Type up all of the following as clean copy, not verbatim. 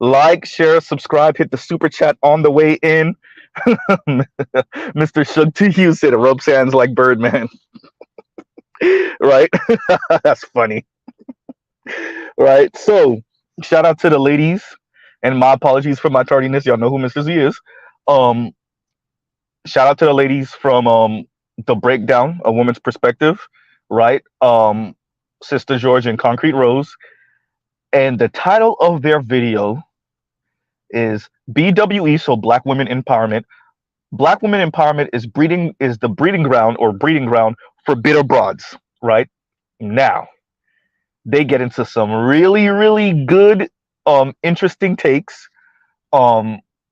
Like, share, subscribe, hit the super chat on the way in. Mr. Shug to you said rope hands like Birdman. Right? That's funny. Right? So, shout out to the ladies, and my apologies for my tardiness. Y'all know who Mr. Z is. Um, Shout out to the ladies from the breakdown, a woman's perspective, right? Sister George and Concrete Rose. And the title of their video is BWE, so Black Women Empowerment. Black women empowerment is the breeding ground for bitter broads, right? Now, they get into some really, really good, interesting takes.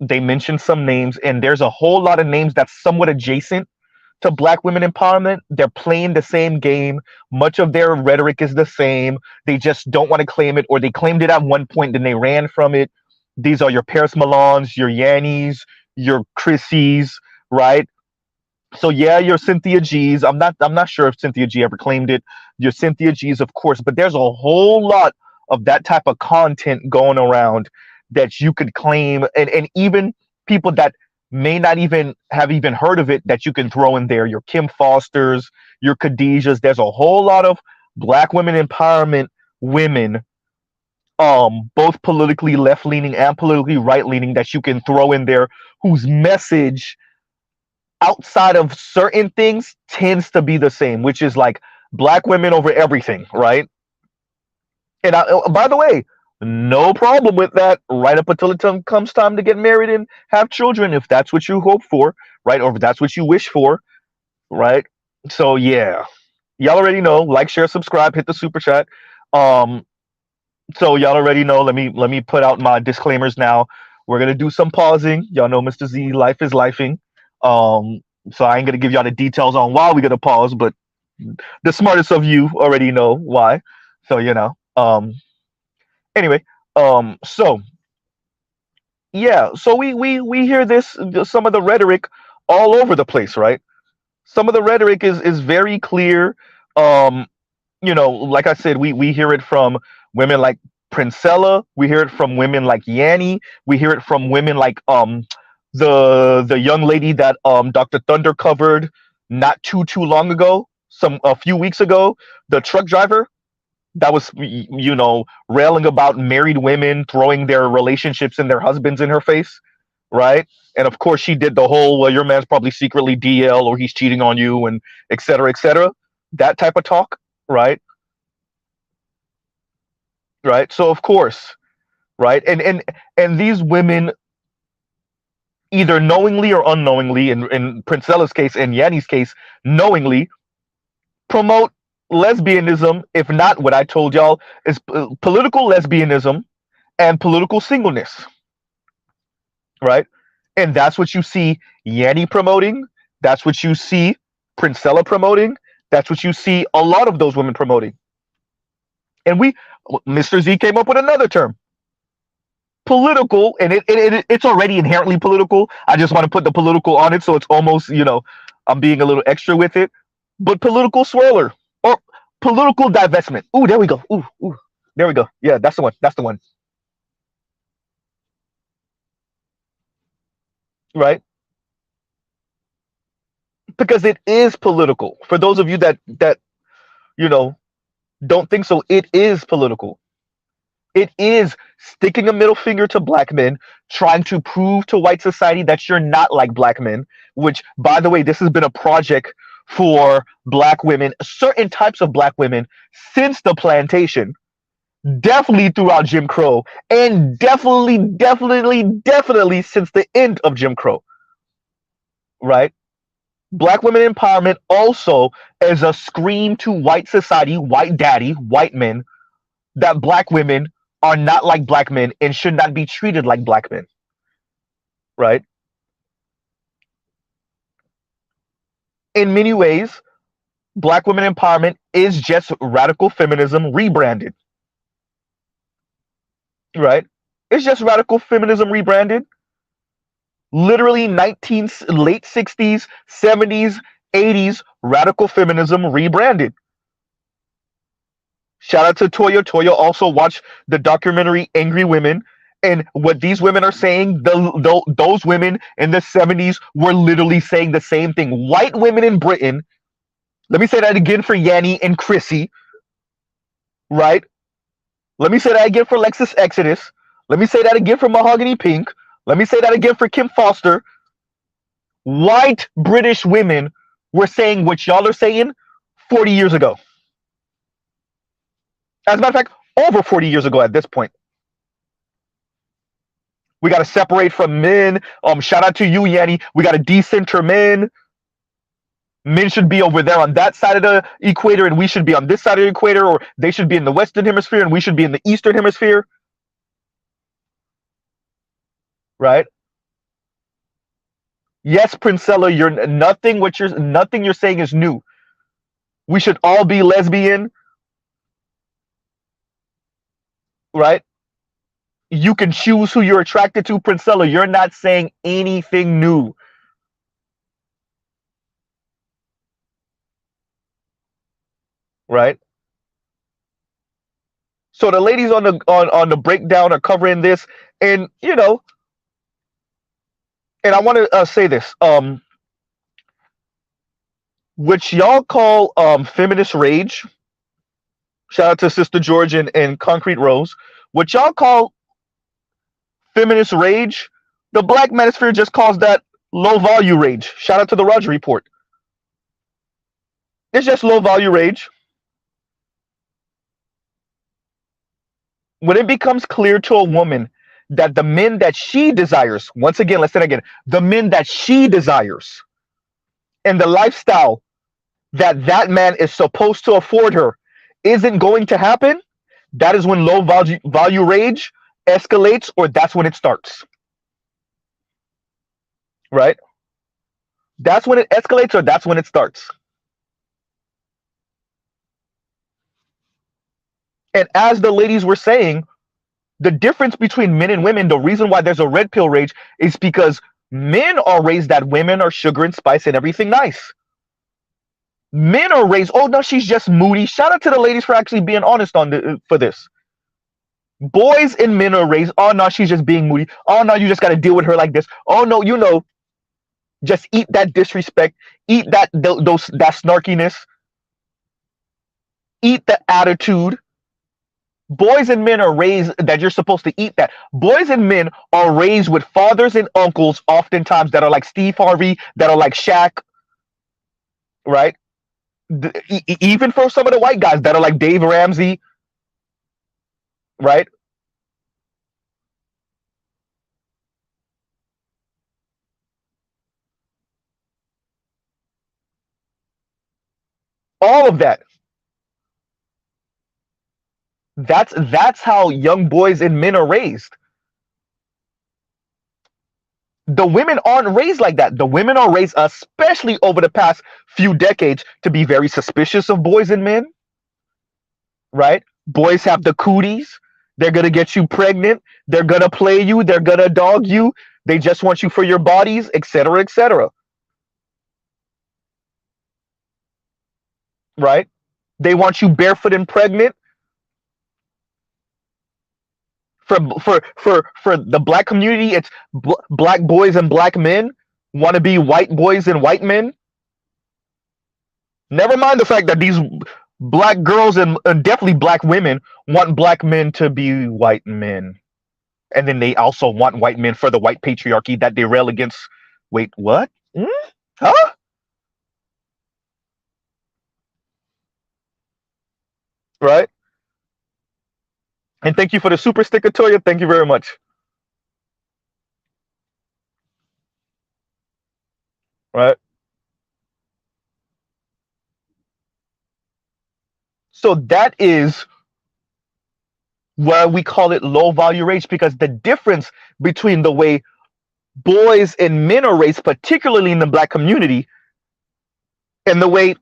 They mention some names, and there's a whole lot of names that's somewhat adjacent to Black women empowerment. They're playing the same game. Much of their rhetoric is the same. They just don't want to claim it, or they claimed it at one point, then they ran from it. These are your Paris Milans, your Yannies, your Chrissies, right? So yeah, your Cynthia G's. I'm not sure if Cynthia G ever claimed it. Your Cynthia G's, of course, but there's a whole lot of that type of content going around that you could claim, and even people that may not even have heard of it that you can throw in there. Your Kim Fosters, your Khadijas. There's a whole lot of Black women empowerment women, both politically left leaning and politically right leaning, that you can throw in there, whose message outside of certain things tends to be the same, which is like Black women over everything, right? And by the way, no problem with that, right up until it comes time to get married and have children, if that's what you hope for, right? Or if that's what you wish for, right? So yeah, y'all already know. Like, share, subscribe, hit the super chat. So y'all already know. Let me put out my disclaimers now. We're gonna do some pausing. Y'all know Mr. Z, life is lifing. So I ain't gonna give y'all the details on why we're gonna pause, but the smartest of you already know why. So you know. Anyway, so yeah, so we hear this, some of the rhetoric all over the place, right? Some of the rhetoric is very clear. Like I said, we hear it from women like Princella, we hear it from women like Yanni, we hear it from women like the young lady that Dr. Thunder covered not too long ago, a few weeks ago, the truck driver that was railing about married women throwing their relationships and their husbands in her face, right? And of course she did the whole, well, your man's probably secretly DL or he's cheating on you, and et cetera, that type of talk, right? So of course, right? And these women, either knowingly or unknowingly, in Princella's case and Yanni's case, knowingly promote lesbianism, if not what I told y'all is political lesbianism and political singleness, right? And that's what you see Yanni promoting. That's what you see Princella promoting. That's what you see a lot of those women promoting. And Mr. Z came up with another term, political, and it's already inherently political. I just want to put the political on it, so it's almost, I'm being a little extra with it. But political swirler, or political divestment. Ooh, there we go. Ooh, there we go. Yeah, that's the one. That's the one. Right? Because it is political. For those of you that don't think so, it is political. It is sticking a middle finger to Black men, trying to prove to white society that you're not like Black men, which, by the way, this has been a project for Black women, certain types of Black women, since the plantation, definitely throughout Jim Crow, and definitely since the end of Jim Crow, right? Black women empowerment also is a scream to white society, white daddy, white men, that Black women are not like Black men and should not be treated like Black men, right? In many ways, Black women empowerment is just radical feminism rebranded, right? It's just radical feminism rebranded. Literally late 60s, 70s, 80s radical feminism rebranded. Shout out to Toya. Toya also watched the documentary Angry Women. And what these women are saying, those women in the 70s were literally saying the same thing. White women in Britain, let me say that again for Yanni and Chrissy, right? Let me say that again for Lexus Exodus. Let me say that again for Mahogany Pink. Let me say that again for Kim Foster. White British women were saying what y'all are saying 40 years ago. As a matter of fact, over 40 years ago at this point. We got to separate from men. Shout out to you, Yanni. We got to decenter men. Men should be over there on that side of the equator, and we should be on this side of the equator, or they should be in the Western Hemisphere, and we should be in the Eastern Hemisphere. Right? Yes, Princella, you're nothing. Nothing you're saying is new. We should all be lesbian. Right? You can choose who you're attracted to, Princella. You're not saying anything new. Right? So the ladies on the breakdown are covering this, and you know, and I want to say this, which y'all call feminist rage. Shout out to Sister George and Concrete Rose. What y'all call feminist rage, the Black Manosphere just calls that low value rage. Shout out to the Roger Report. It's just low value rage. When it becomes clear to a woman that the men that she desires, once again, let's say it again, the men that she desires and the lifestyle that that man is supposed to afford her isn't going to happen, that is when low value rage escalates, or that's when it starts. Right? That's when it escalates, or that's when it starts. And as the ladies were saying, the difference between men and women, the reason why there's a red pill rage is because men are raised that women are sugar and spice and everything nice. Men are raised, oh no, she's just moody. Shout out to the ladies for actually being honest for this. Boys and men are raised, oh no, she's just being moody. Oh no, you just got to deal with her like this. Oh no, you know, just eat that disrespect, eat that snarkiness, eat the attitude. Boys and men are raised that you're supposed to eat that. Boys and men are raised with fathers and uncles oftentimes that are like Steve Harvey, that are like Shaq, right? Even for some of the white guys that are like Dave Ramsey, right? All of that. That's how young boys and men are raised. The women aren't raised like that. The women are raised, especially over the past few decades, to be very suspicious of boys and men. Right? Boys have the cooties. They're gonna get you pregnant. They're gonna play you. They're gonna dog you. They just want you for your bodies, etc., etc. Right? They want you barefoot and pregnant. For the black community, it's black boys and black men want to be white boys and white men. Never mind the fact that these black girls and definitely black women want black men to be white men, and then they also want white men for the white patriarchy that they rail against. Wait, what? Huh? Right? And thank you for the super sticker, Toya. Thank you very much. Right? So that is why we call it low value rage, because the difference between the way boys and men are raised, particularly in the black community, and the way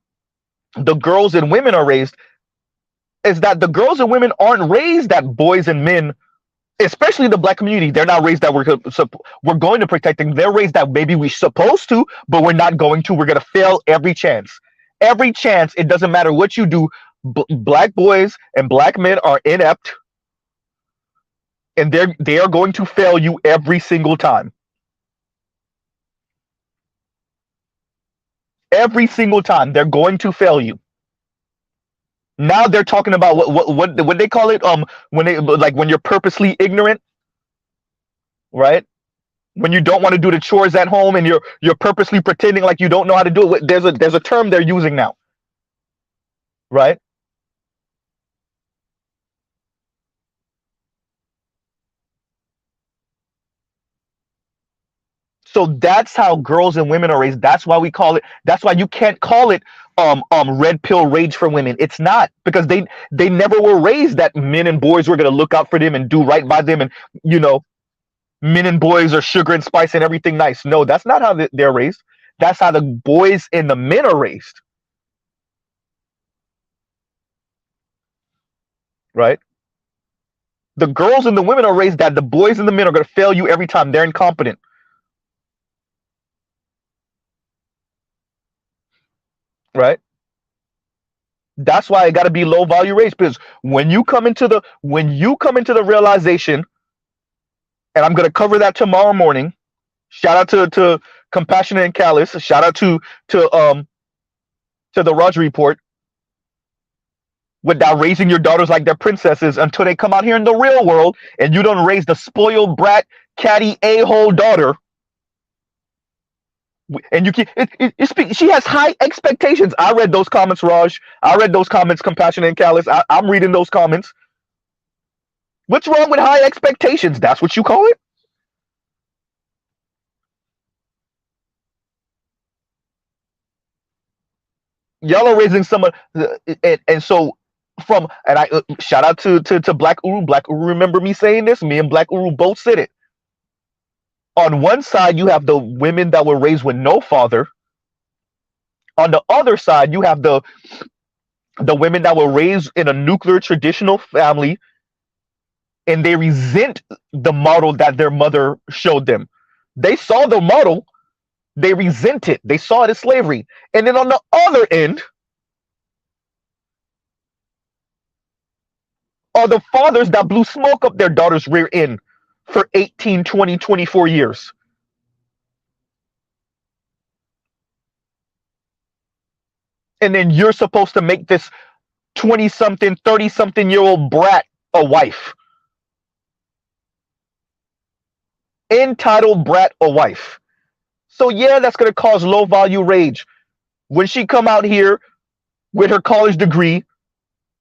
the girls and women are raised, is that the girls and women aren't raised that boys and men, especially the black community, they're not raised that we're going to protect them. They're raised that maybe we're supposed to, but we're not going to. We're going to fail every chance. Every chance, it doesn't matter what you do. Black boys and black men are inept, and they are going to fail you every single time. Every single time they're going to fail you. Now they're talking about what they call it, when they, like, when you're purposely ignorant, right? When you don't want to do the chores at home and you're purposely pretending like you don't know how to do it. There's a term they're using now, right? So that's how girls and women are raised. That's why we call it. That's why you can't call it red pill rage for women. It's not, because they never were raised that men and boys were gonna look out for them and do right by them, and you know men and boys are sugar and spice and everything nice. No, that's not how they're raised. That's how the boys and the men are raised, right? The girls and the women are raised that the boys and the men are gonna fail you every time. They're incompetent, right? That's why it got to be low value race, because when you come into the realization, and I'm going to cover that tomorrow morning. Shout out to Compassionate and Callous. Shout out to the Roger Report, without raising your daughters like they're princesses until they come out here in the real world, and you don't raise the spoiled brat, catty a-hole daughter. And you can she has high expectations. I read those comments, Raj. I read those comments, Compassionate and Callous. I'm reading those comments. What's wrong with high expectations? That's what you call it? Y'all are raising someone, and so from, and I shout out to Black Uru. Black Uru, remember me saying this? Me and Black Uru both said it. On one side, you have the women that were raised with no father. On the other side, you have the women that were raised in a nuclear traditional family, and they resent the model that their mother showed them. They saw the model, they resent it. They saw it as slavery. And then on the other end are the fathers that blew smoke up their daughter's rear end for 18, 20, 24 years. And then you're supposed to make this 20 something, 30 something year old brat a wife. Entitled brat a wife. So yeah, that's going to cause low value rage. When she come out here with her college degree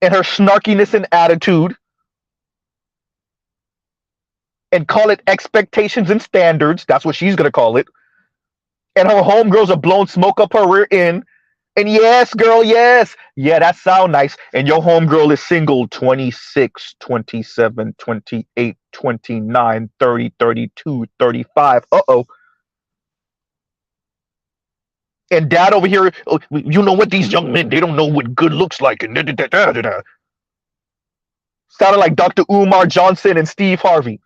and her snarkiness and attitude, and call it expectations and standards, that's what she's going to call it. And her homegirls are blowing smoke up her rear end. And yes, girl, yes. Yeah, that sound nice. And your homegirl is single 26, 27, 28, 29, 30, 32, 35. Uh-oh. And dad over here, oh, you know what, these young men, they don't know what good looks like. And sounded like Dr. Umar Johnson and Steve Harvey.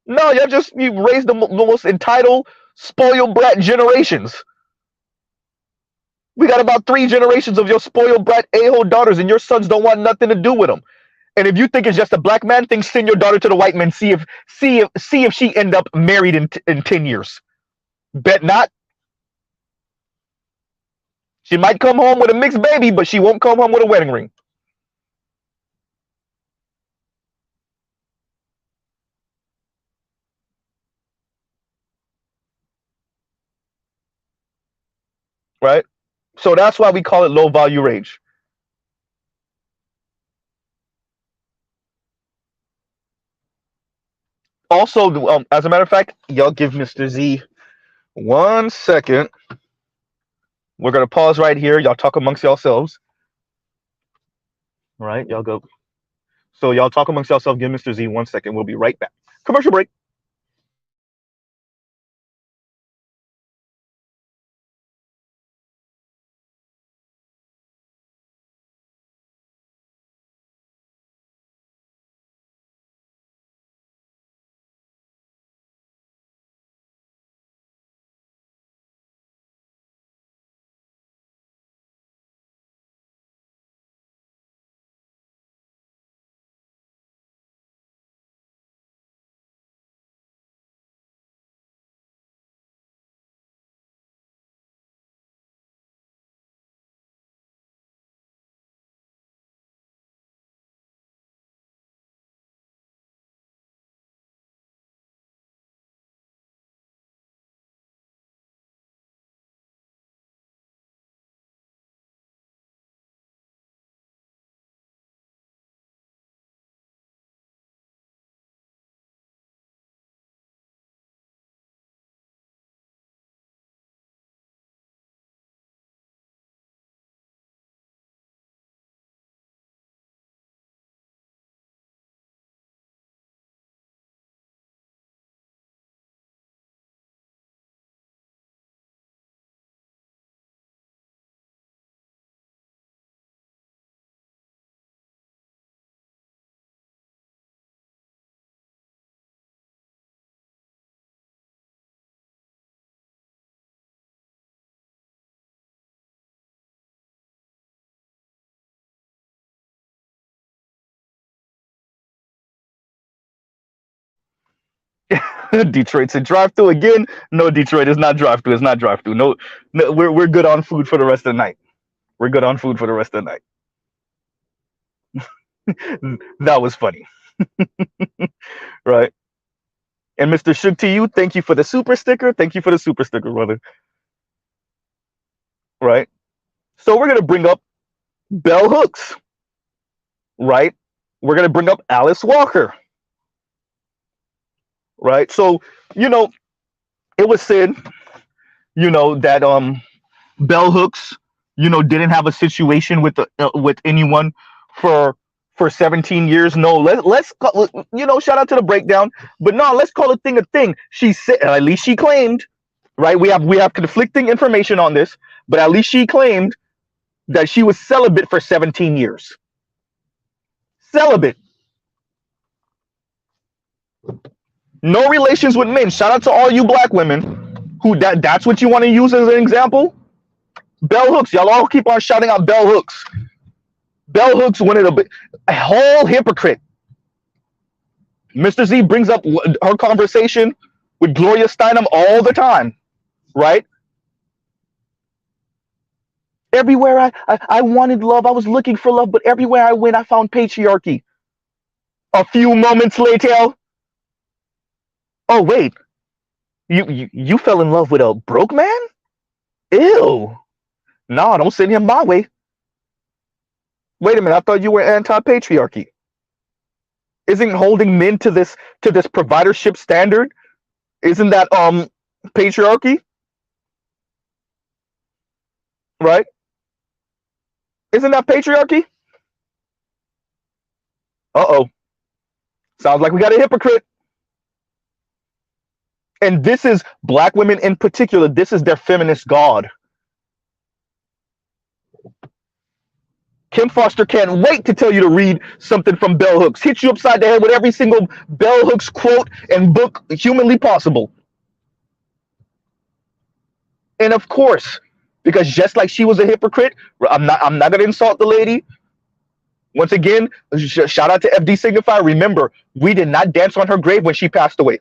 No, you raised the most entitled, spoiled brat generations. We got about 3 generations of your spoiled brat a-hole daughters, and your sons don't want nothing to do with them. And if you think it's just a black man thing, send your daughter to the white man. See if she end up married in 10 years. Bet not. She might come home with a mixed baby, but she won't come home with a wedding ring. Right? So that's why we call it low value rage. Also, as a matter of fact, y'all give Mr. Z 1 second. We're gonna pause right here. Y'all talk amongst yourselves. All right, y'all go. So y'all talk amongst yourselves. Give Mr. Z 1 second. We'll be right back. Commercial break. Detroit's a drive-through again. No, Detroit is not drive-through. It's not drive-through. No, no, we're good on food for the rest of the night. We're good on food for the rest of the night. That was funny, right? And Mr. Shook to you, thank you for the super sticker. Thank you for the super sticker, brother. Right? So we're gonna bring up bell hooks, right? We're gonna bring up Alice Walker, right? So, you know, it was said, that bell hooks, didn't have a situation with anyone for 17 years. No, let's call, shout out to the breakdown, but no, let's call a thing a thing. She said, at least she claimed, right? We have conflicting information on this, but at least she claimed that she was celibate for 17 years. Celibate. No relations with men. Shout out to all you black women who that's what you want to use as an example. Bell hooks. Y'all all keep on shouting out bell hooks. Bell hooks wanted a whole hypocrite. Mr. Z brings up her conversation with Gloria Steinem all the time, right? Everywhere I wanted love, I was looking for love, but everywhere I went, I found patriarchy. A few moments later, oh wait, you fell in love with a broke man? Ew. No, don't send him my way. Wait a minute, I thought you were anti-patriarchy. Isn't holding men to this providership standard? Isn't that patriarchy? Right? Isn't that patriarchy? Uh-oh. Sounds like we got a hypocrite. And this is black women in particular. This is their feminist god. Kim Foster can't wait to tell you to read something from Bell Hooks. Hit you upside the head with every single Bell Hooks quote and book humanly possible. And of course, because just like she was a hypocrite, I'm not going to insult the lady. Once again, shout out to FD Signify. Remember, we did not dance on her grave when she passed away.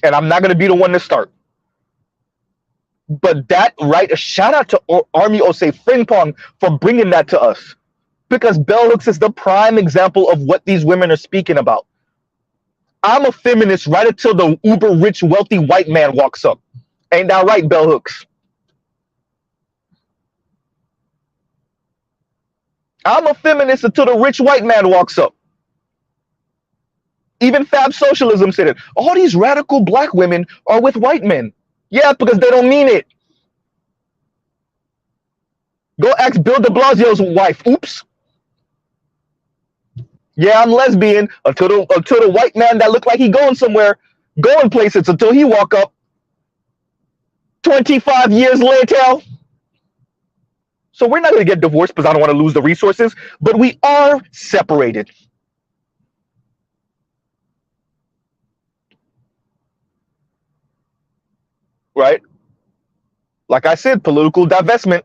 And I'm not going to be the one to start. But that, right, a shout out to Army Osei Frimpong for bringing that to us. Because Bell Hooks is the prime example of what these women are speaking about. I'm a feminist right until the uber rich, wealthy white man walks up. Ain't that right, Bell Hooks? I'm a feminist until the rich white man walks up. Even Fab Socialism said it. All these radical black women are with white men. Yeah, because they don't mean it. Go ask Bill de Blasio's wife. Oops. Yeah, I'm lesbian until the white man that looked like he going somewhere, going places until he walk up 25 years later. So we're not going to get divorced because I don't want to lose the resources, but we are separated. Right? Like I said, political divestment.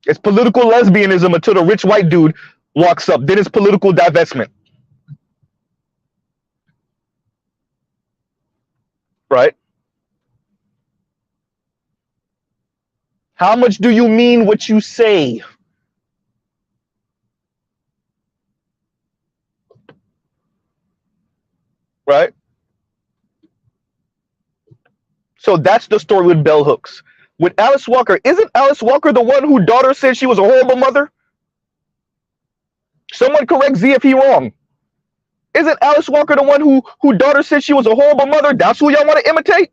It's political lesbianism until the rich white dude walks up. Then it's political divestment. Right? How much do you mean what you say? Right? So that's the story with Bell Hooks. With Alice Walker, isn't Alice Walker the one whose daughter said she was a horrible mother? Someone correct Z if he wrong. Isn't Alice Walker the one whose daughter said she was a horrible mother? That's who y'all want to imitate?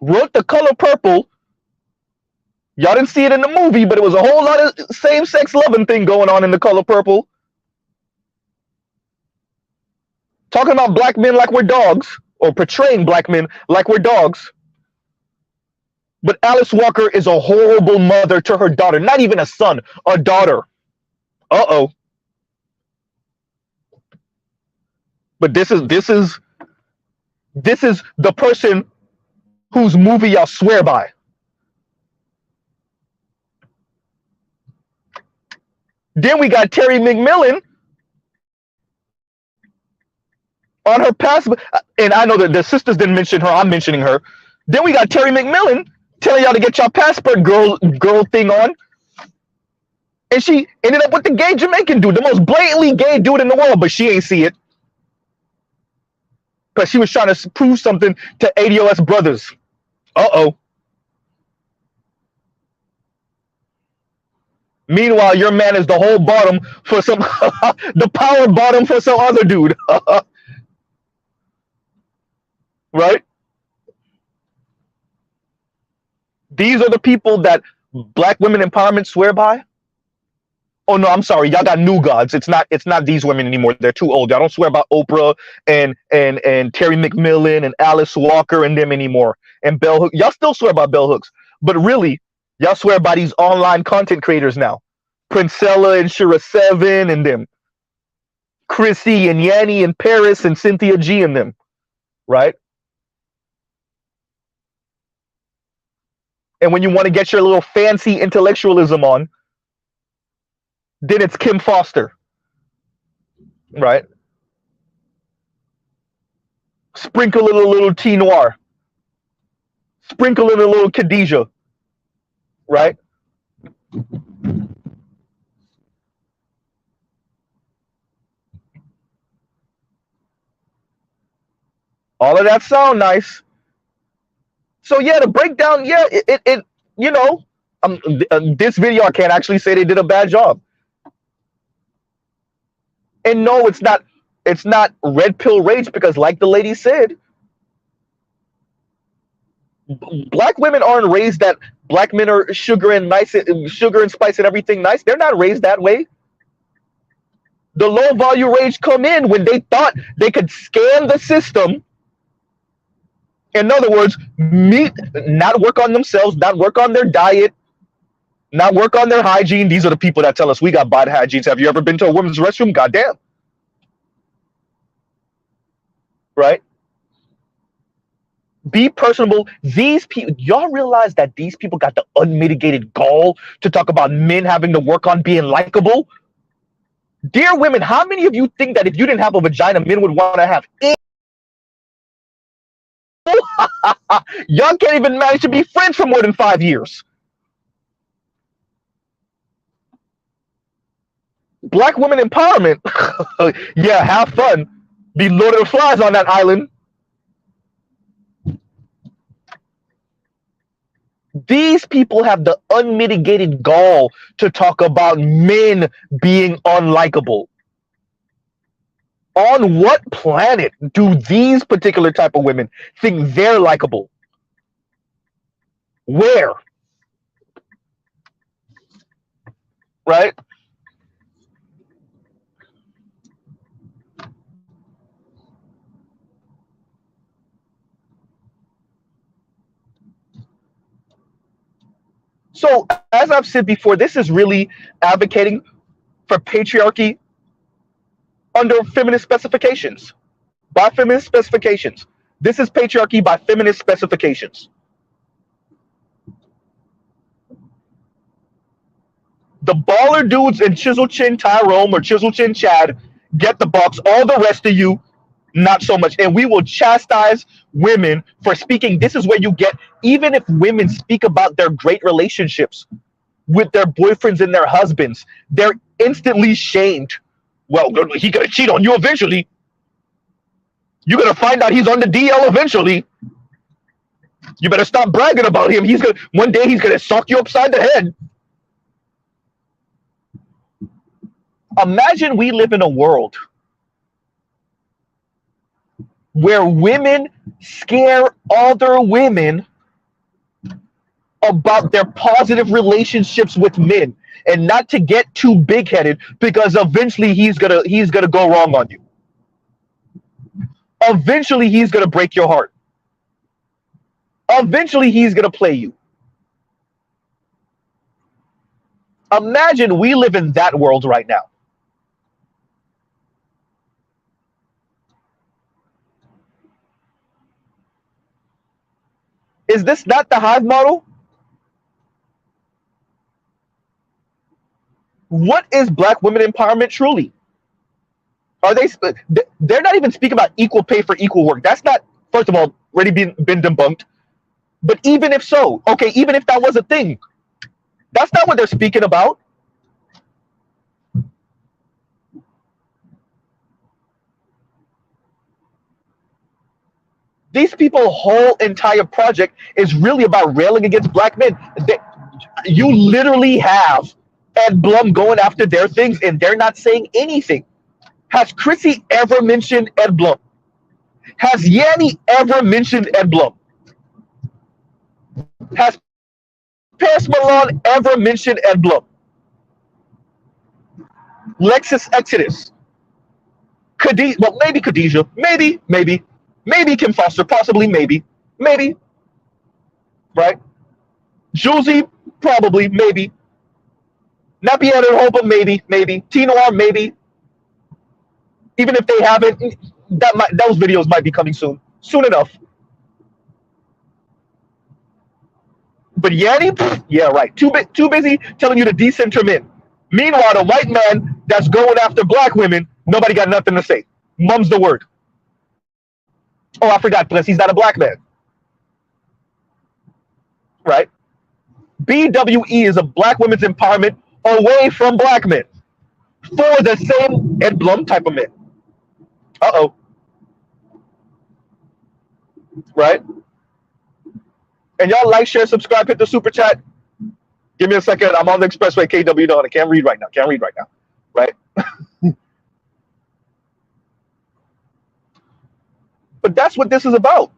Wrote The Color Purple. Y'all didn't see it in the movie, but it was a whole lot of same-sex loving thing going on in The Color Purple. Talking about black men like we're dogs, or portraying black men like we're dogs. But Alice Walker is a horrible mother to her daughter. Not even a son, a daughter. Uh-oh. But this is the person whose movie y'all swear by. Then we got Terry McMillan on her pass, and I know that the sisters didn't mention her. I'm mentioning her. Then we got Terry McMillan telling y'all to get your passport girl thing on, and she ended up with the gay Jamaican dude, the most blatantly gay dude in the world, but she ain't see it because she was trying to prove something to ADOS brothers. Uh-oh. Meanwhile, your man is the whole bottom for some, the power bottom for some other dude. Right? These are the people that black women empowerment swear by. Oh no, I'm sorry. Y'all got new gods. It's not these women anymore. They're too old. Y'all don't swear about Oprah and Terry McMillan and Alice Walker and them anymore. And Bell Hooks. Y'all still swear about Bell Hooks. But really, y'all swear by these online content creators now. Princella and Shira Seven and them. Chrissy and Yanni and Paris and Cynthia G and them. Right? And when you want to get your little fancy intellectualism on, then it's Kim Foster. Right? Sprinkle in a little T Noir. Sprinkle in a little Khadijah. Right? All of that sound nice. So yeah, the breakdown, yeah, it you know, this video I can't actually say they did a bad job. And no, it's not red pill rage because, like the lady said, black women aren't raised that black men are sugar and spice and everything nice. They're not raised that way. The low value rage come in when they thought they could scan the system. In other words, not work on themselves, not work on their diet, not work on their hygiene. These are the people that tell us we got bad hygiene. Have you ever been to a women's restroom? Goddamn. Right? Be personable. These people, y'all realize that these people got the unmitigated gall to talk about men having to work on being likable? Dear women, how many of you think that if you didn't have a vagina, men would want to have it? Y'all can't even manage to be friends for more than 5 years. Black women empowerment. Yeah, have fun. Be Lord of the Flies on that island. These people have the unmitigated gall to talk about men being unlikable. On what planet do these particular type of women think they're likable? Where? Right? So, as I've said before, this is really advocating for patriarchy under feminist specifications. By feminist specifications. This is patriarchy by feminist specifications. The baller dudes in Chisel Chin Tyrone or Chisel Chin Chad get the box. All the rest of you, not so much. And we will chastise women for speaking. This is where you get, even if women speak about their great relationships with their boyfriends and their husbands, they're instantly shamed. Well, he gonna cheat on you eventually. You're gonna find out he's on the DL eventually. You better stop bragging about him. One day he's gonna sock you upside the head. Imagine we live in a world where women scare other women about their positive relationships with men, and not to get too big-headed, because eventually he's gonna go wrong on you. Eventually he's gonna break your heart. Eventually he's gonna play you. Imagine we live in that world right now. Is this not the Hive model? What is black women empowerment truly? Are they? They're not even speaking about equal pay for equal work. That's not, first of all, already been debunked. But even if so, okay, even if that was a thing, that's not what they're speaking about. These people's whole entire project is really about railing against black men. You literally have Ed Blum going after their things, and they're not saying anything. Has Chrissy ever mentioned Ed Blum? Has Yanni ever mentioned Ed Blum? Has Paris Milan ever mentioned Ed Blum? Lexus Exodus. Khadijah, well, maybe Khadijah. Maybe Kim Foster, possibly, maybe. Right? Josie, probably, maybe. Napier and Hopa, maybe. T-Noir, maybe. Even if they haven't, those videos might be coming soon enough. But Yanni, yeah, right. Too busy telling you to decenter men. Meanwhile, the white man that's going after black women, nobody got nothing to say. Mum's the word. Oh, I forgot, plus he's not a black man. Right? BWE is a black women's empowerment away from black men for the same Ed Blum type of men. Uh-oh. Right? And y'all like, share, subscribe, hit the super chat. Give me a second. I'm on the expressway, KW Dawn. I can't read right now. Right? But that's what this is about.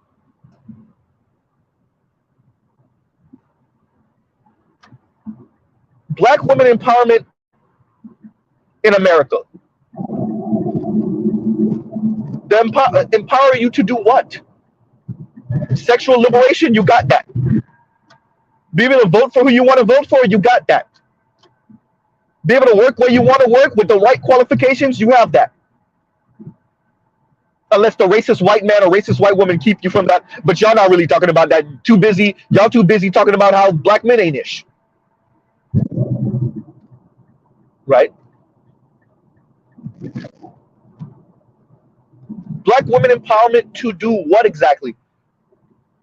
Black women empowerment in America. They empower you to do what? Sexual liberation, you got that. Be able to vote for who you want to vote for, you got that. Be able to work where you want to work with the right qualifications, you have that. Unless the racist white man or racist white woman keep you from that. But y'all not really talking about that. Y'all too busy talking about how black men ain't ish. Right? Black women empowerment to do what exactly?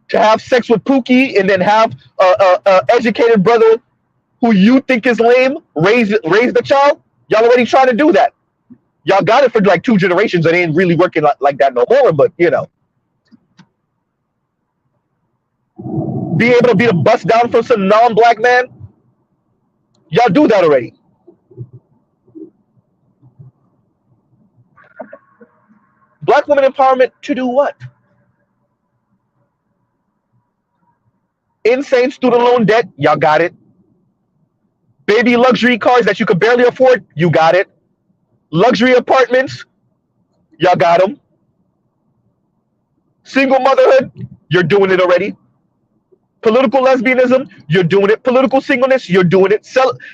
To have sex with Pookie and then have a educated brother who you think is lame raise the child? Y'all already trying to do that. Y'all got it for like 2 generations. It ain't really working like that no more, but you know. Be able to be a bust down for some non-black man? Y'all do that already. Black women empowerment to do what? Insane student loan debt, y'all got it. Baby luxury cars that you could barely afford, you got it. Luxury apartments, y'all got them. Single motherhood, you're doing it already. Political lesbianism, you're doing it. Political singleness, you're doing it.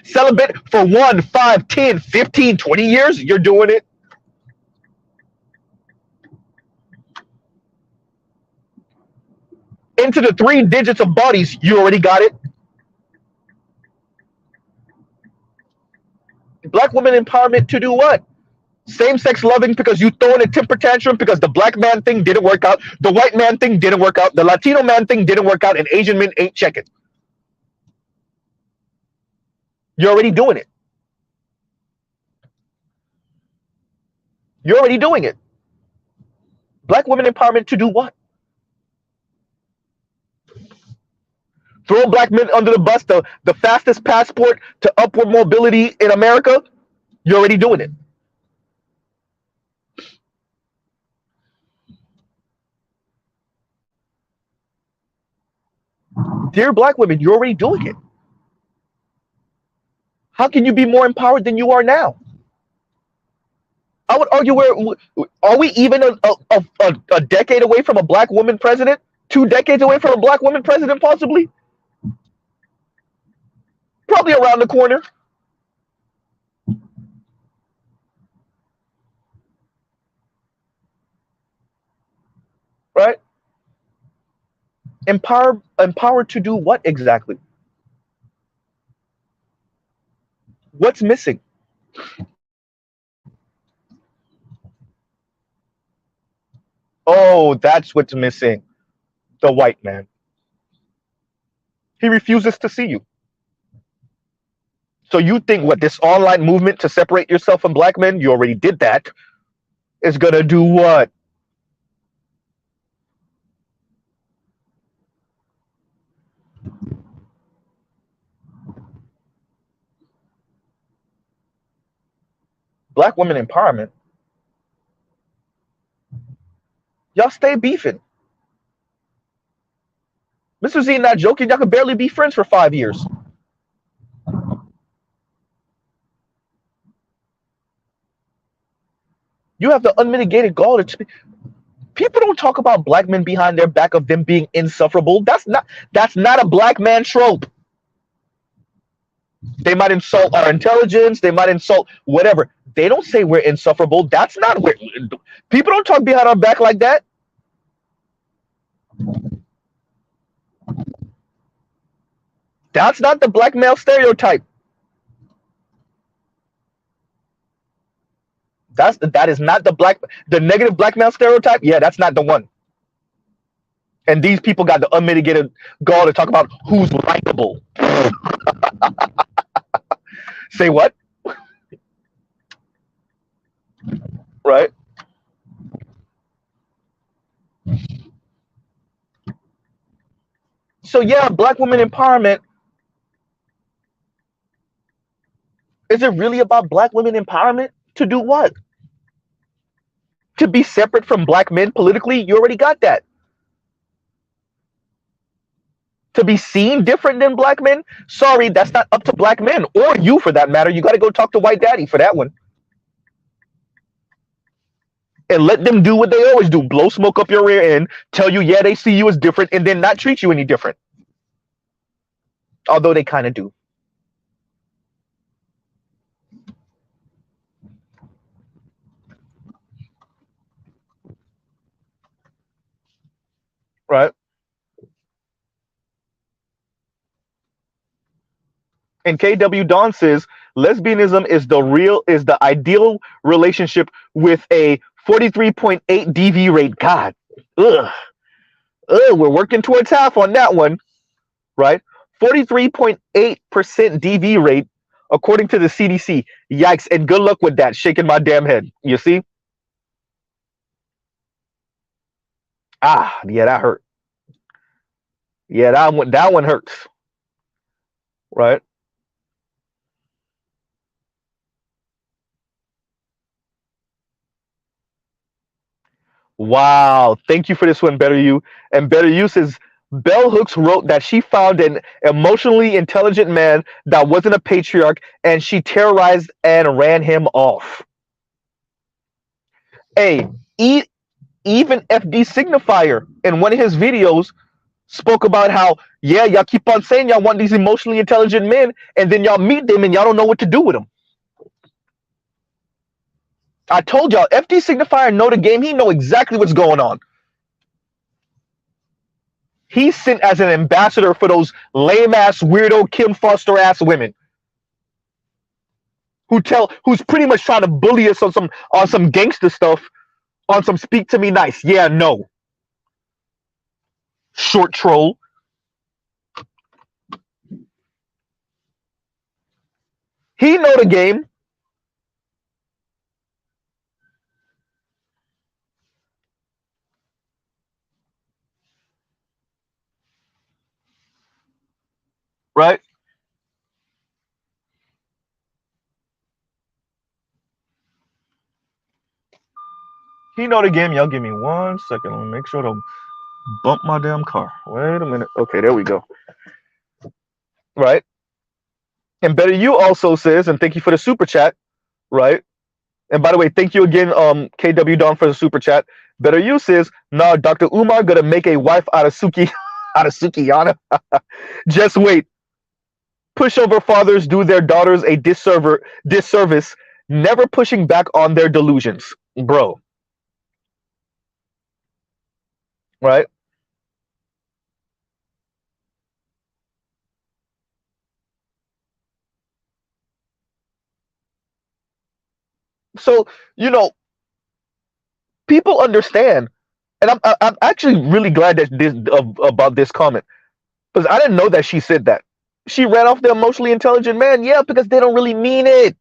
Celibate for 1, 5, 10, 15, 20 years, you're doing it. Into the 3 digits of bodies, you already got it. Black women empowerment to do what? Same-sex loving because you throwing a temper tantrum because the black man thing didn't work out, the white man thing didn't work out, the Latino man thing didn't work out, and Asian men ain't checking. You're already doing it. You're already doing it. Black women empowerment to do what? Throw black men under the bus, the fastest passport to upward mobility in America? You're already doing it. Dear black women, you're already doing it. How can you be more empowered than you are now? I would argue are we even a decade away from a black woman president? 2 decades away from a black woman president, possibly? Probably around the corner. Right? Empowered to do what exactly? What's missing? Oh, that's what's missing. The white man. He refuses to see you. So you think what this online movement to separate yourself from black men, you already did that, is gonna do what? Black women empowerment. Y'all stay beefing. Mr. Z not joking, y'all could barely be friends for 5 years. You have the unmitigated gall to people don't talk about black men behind their back of them being insufferable. That's not a black man trope. They might insult our intelligence, they might insult whatever. They don't say we're insufferable. That's not where people don't talk behind our back like that. That's not the black male stereotype. That is not the negative black male stereotype. Yeah, that's not the one. And these people got the unmitigated gall to talk about who's likable. Say what? Right? So yeah, black women empowerment. Is it really about black women empowerment? To do what? To be separate from black men politically? You already got that. To be seen different than black men? Sorry, that's not up to black men or you for that matter. You got to go talk to white daddy for that one. And let them do what they always do, blow smoke up your rear end, tell you, yeah, they see you as different, and then not treat you any different. Although they kind of do. Right? And KW Dawn says lesbianism is the ideal relationship with a 43.8 DV rate. God, ugh, we're working towards half on that one, right? 43.8% DV rate according to the CDC. Yikes! And good luck with that. Shaking my damn head. You see? Ah, yeah, that hurt. Yeah, that one hurts. Right? Wow. Thank you for this one, Better You. And Better You says Bell Hooks wrote that she found an emotionally intelligent man that wasn't a patriarch and she terrorized and ran him off. Hey, even FD Signifier in one of his videos spoke about how, yeah, y'all keep on saying y'all want these emotionally intelligent men, and then y'all meet them and y'all don't know what to do with them. I told y'all, FD Signifier know the game. He know exactly what's going on. He's sent as an ambassador for those lame ass weirdo Kim Foster ass women who's pretty much trying to bully us on some gangster stuff, on some speak to me nice. Yeah, no. Short troll. He know the game. Right? He know the game. Y'all give me 1 second. Let me make sure to bump my damn car. Wait a minute. Okay, there we go. Right? And Better You also says, and thank you for the super chat, right? And by the way, thank you again, KW Don, for the super chat. Better You says, nah, Dr. Umar gonna make a wife out of Suki out of Sukiyana. Just wait. Pushover fathers do their daughters a disservice, never pushing back on their delusions. Bro. Right? So, you know, people understand, and I'm actually really glad that about this comment, because I didn't know that she said that. She ran off the emotionally intelligent man. Yeah, because they don't really mean it.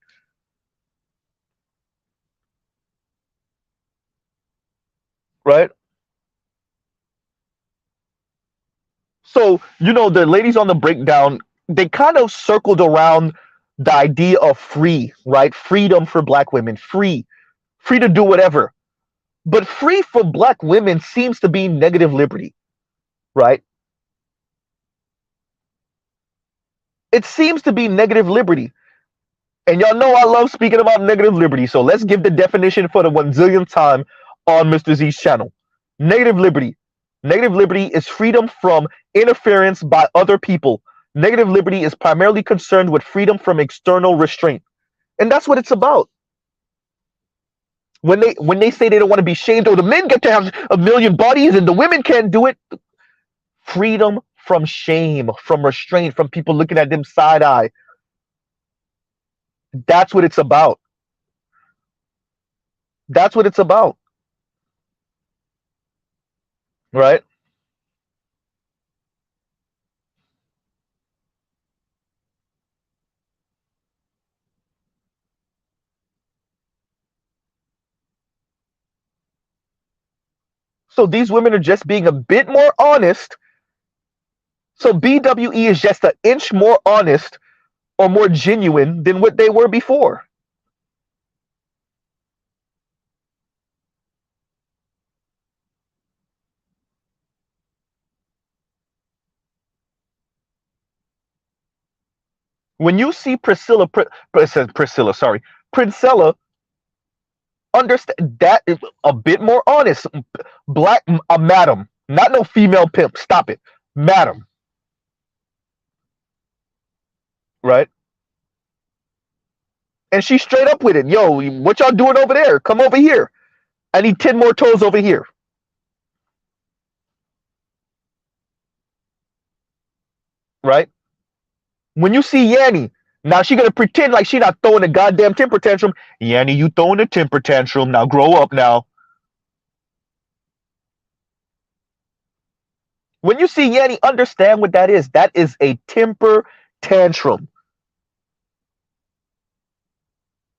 Right? So, the ladies on the breakdown, they kind of circled around the idea of free, right? Freedom for black women, free to do whatever. But free for black women seems to be negative liberty, right? It seems to be negative liberty. And y'all know I love speaking about negative liberty. So let's give the definition for the 1 zillionth time on Mr. Z's channel. Negative liberty. Negative liberty is freedom from interference by other people. Negative liberty is primarily concerned with freedom from external restraint. And that's what it's about. When they say they don't want to be shamed, or the men get to have a million bodies and the women can't do it. Freedom from shame, from restraint, from people looking at them side eye. That's what it's about. That's what it's about. Right? So these women are just being a bit more honest. So BWE is just an inch more honest or more genuine than what they were before. When you see Priscilla, Princella, understand that is a bit more honest. Black, a madam, not no female pimp. Stop it, madam. Right? And she's straight up with it. Yo, what y'all doing over there? Come over here. I need 10 more toes over here. Right? When you see Yanni, now she gonna pretend like she not throwing a goddamn temper tantrum. Yanni, you throwing a temper tantrum. Now grow up now. When you see Yanni, understand what that is. That is a temper tantrum.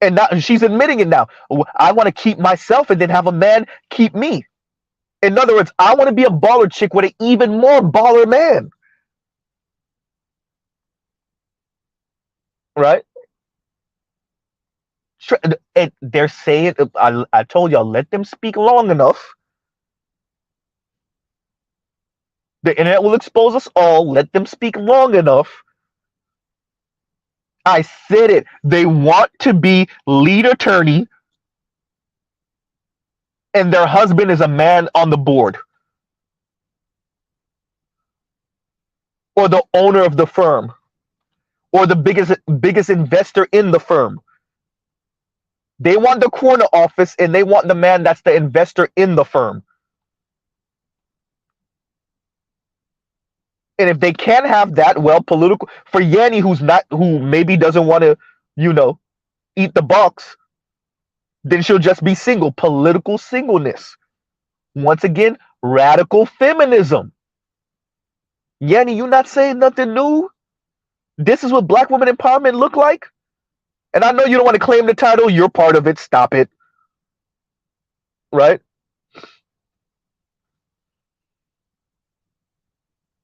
And now she's admitting it now. I want to keep myself and then have a man keep me. In other words, I want to be a baller chick with an even more baller man. Right? And they're saying, I told y'all, let them speak long enough. The internet will expose us all. Let them speak long enough. I said it. They want to be lead attorney, and their husband is a man on the board or the owner of the firm or the biggest investor in the firm. They want the corner office, and they want the man that's the investor in the firm. And if they can't have that, well, political for Yanni, who maybe doesn't want to, eat the box, then she'll just be single. Political singleness. Once again, radical feminism. Yanni, you not saying nothing new? This is what black women empowerment look like? And I know you don't want to claim the title. You're part of it. Stop it. Right?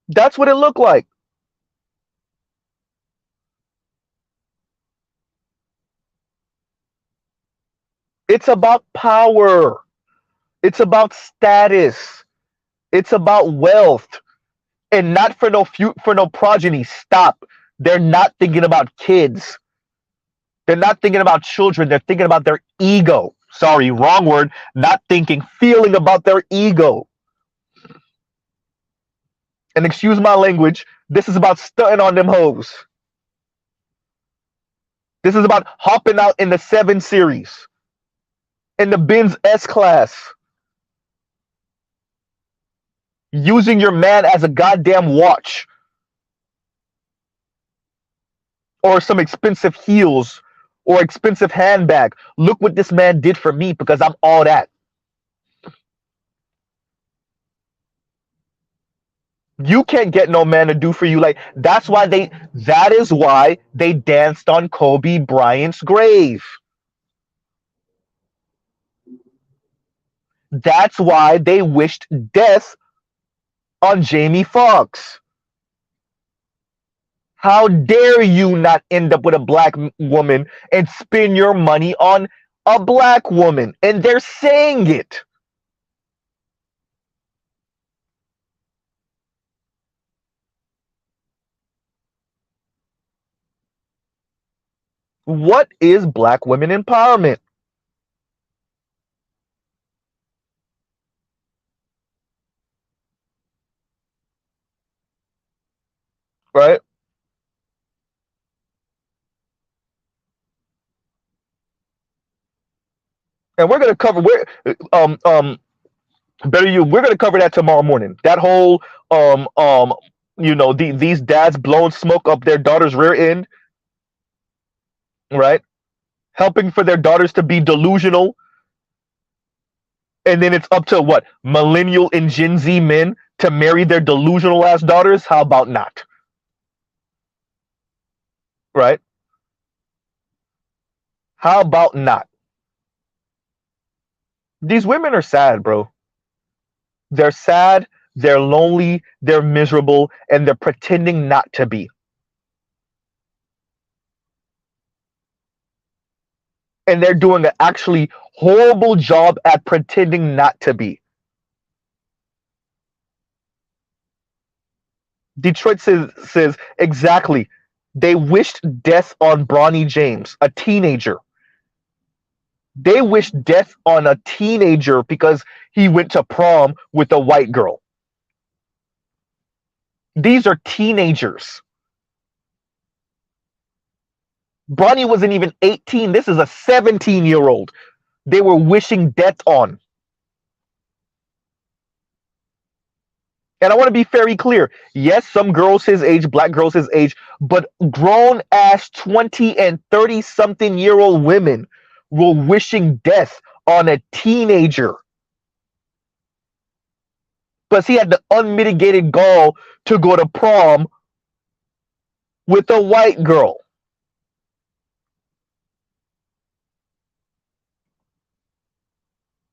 That's what it looked like. It's about power. It's about status. It's about wealth. And not for no progeny. Stop. They're not thinking about kids. They're not thinking about children. They're thinking about their ego. Sorry, wrong word. Not thinking, feeling about their ego. And excuse my language, this is about stunting on them hoes. This is about hopping out in the 7 Series. In the Benz S-Class. Using your man as a goddamn watch. Or some expensive heels. or expensive handbag. Look what this man did for me because I'm all that. You can't get no man to do for you like that is why they danced on Kobe Bryant's grave. That's why they wished death on Jamie Foxx. How dare you not end up with a black woman and spend your money on a black woman? And they're saying it. What is black women empowerment? Right? And we're gonna cover better you we're gonna cover that tomorrow morning. That whole um um these dads blowing smoke up their daughter's rear end, right? Helping for their daughters to be delusional, and then it's up to what millennial and Gen Z men to marry their delusional ass daughters. How about not? Right? How about not? These women are sad, bro. They're sad, they're lonely, they're miserable, and they're pretending not to be. And they're doing an actually horrible job at pretending not to be. Detroit says exactly. They wished death on Bronny James, a teenager. They wished death on a teenager because he went to prom with a white girl. These are teenagers. Bronny wasn't even 18. This is a 17-year-old. They were wishing death on. And I want to be very clear. Yes, some girls his age, black girls his age, but grown ass 20 and 30 something year old women were wishing death on a teenager. Plus, he had the unmitigated gall to go to prom with a white girl.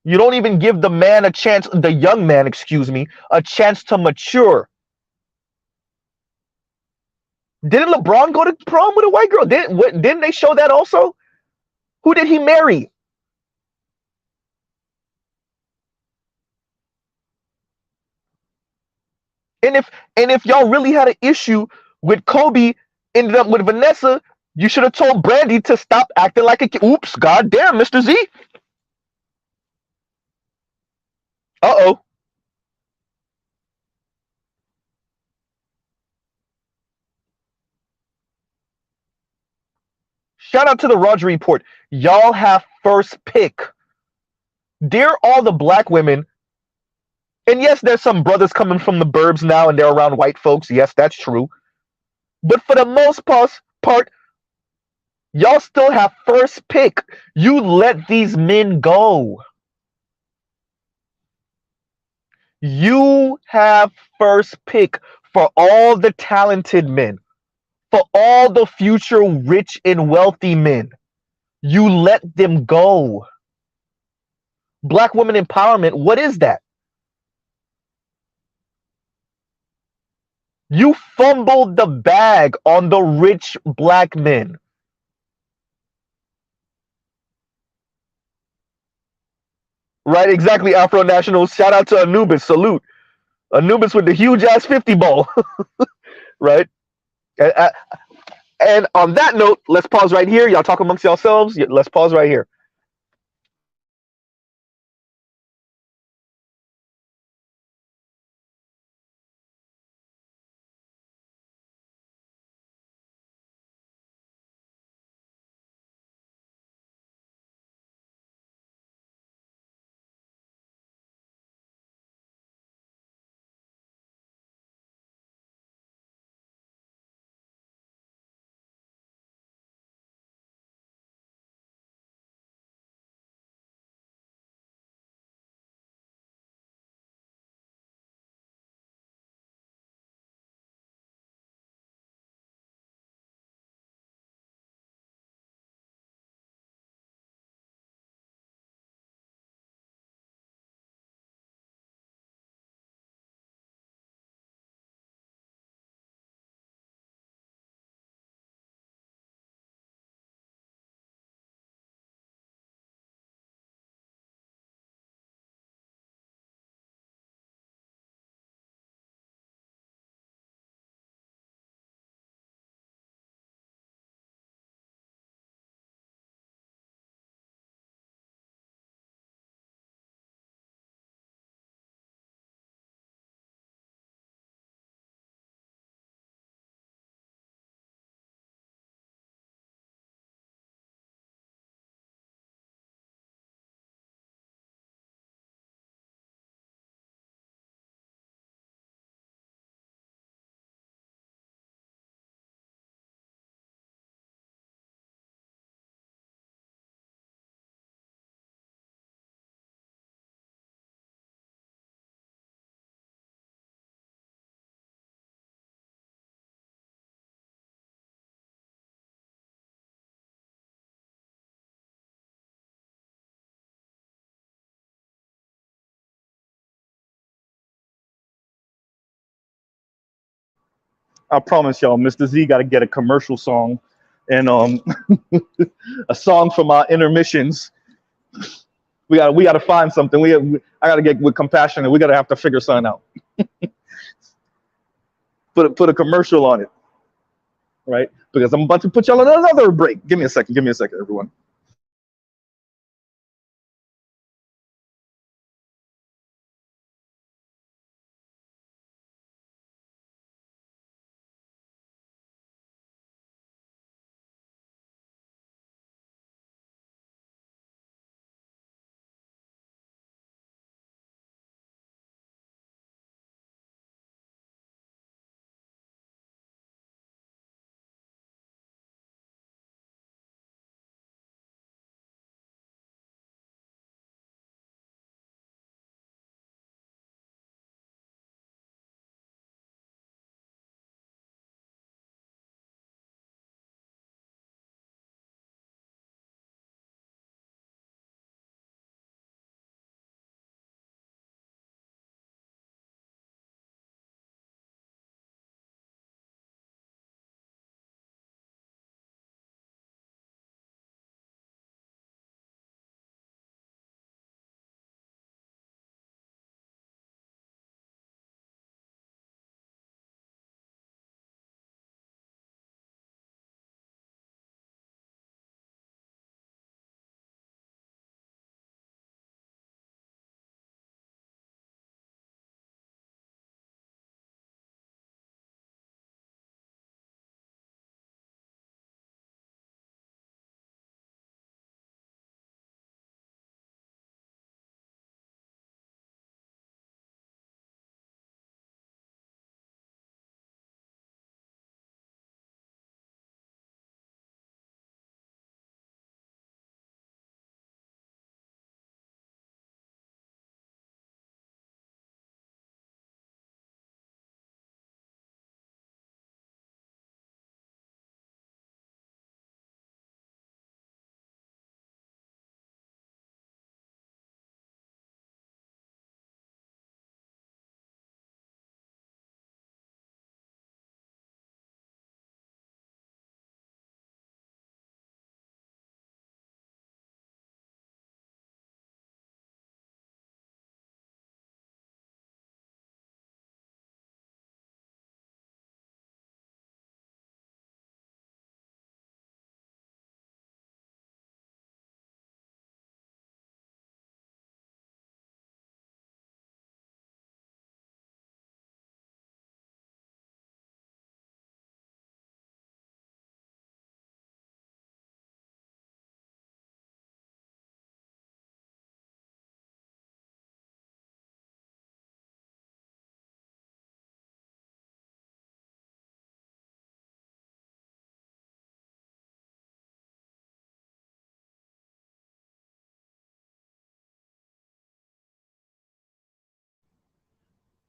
You don't even give the man a chance, the young man, excuse me, a chance to mature. Didn't LeBron go to prom with a white girl? Didn't they show that also? Who did he marry? And if y'all really had an issue with Kobe ended up with Vanessa, you should have told Brandy to stop acting like a kid. Oops, goddamn, Mr. Z. Uh-oh. Shout out to the Roger Report. Y'all have first pick. Dear all the black women, and yes, there's some brothers coming from the burbs now and they're around white folks. Yes, that's true. But for the most part, y'all still have first pick. You let these men go. You have first pick for all the talented men, for all the future rich and wealthy men. You let them go. Black women empowerment, what is that? You fumbled the bag on the rich black men. Right, exactly, Afro Nationals. Shout out to Anubis. Salute. Anubis with the huge ass 50 ball. Right? And on that note, let's pause right here. Y'all talk amongst yourselves. Let's pause right here. I promise y'all, Mr. Z got to get a commercial song and a song from our intermissions. We gotta find something. I gotta get with compassion, and we gotta have to figure something out. Put a commercial on it, right? Because I'm about to put y'all on another break. Give me a second. Give me a second, everyone.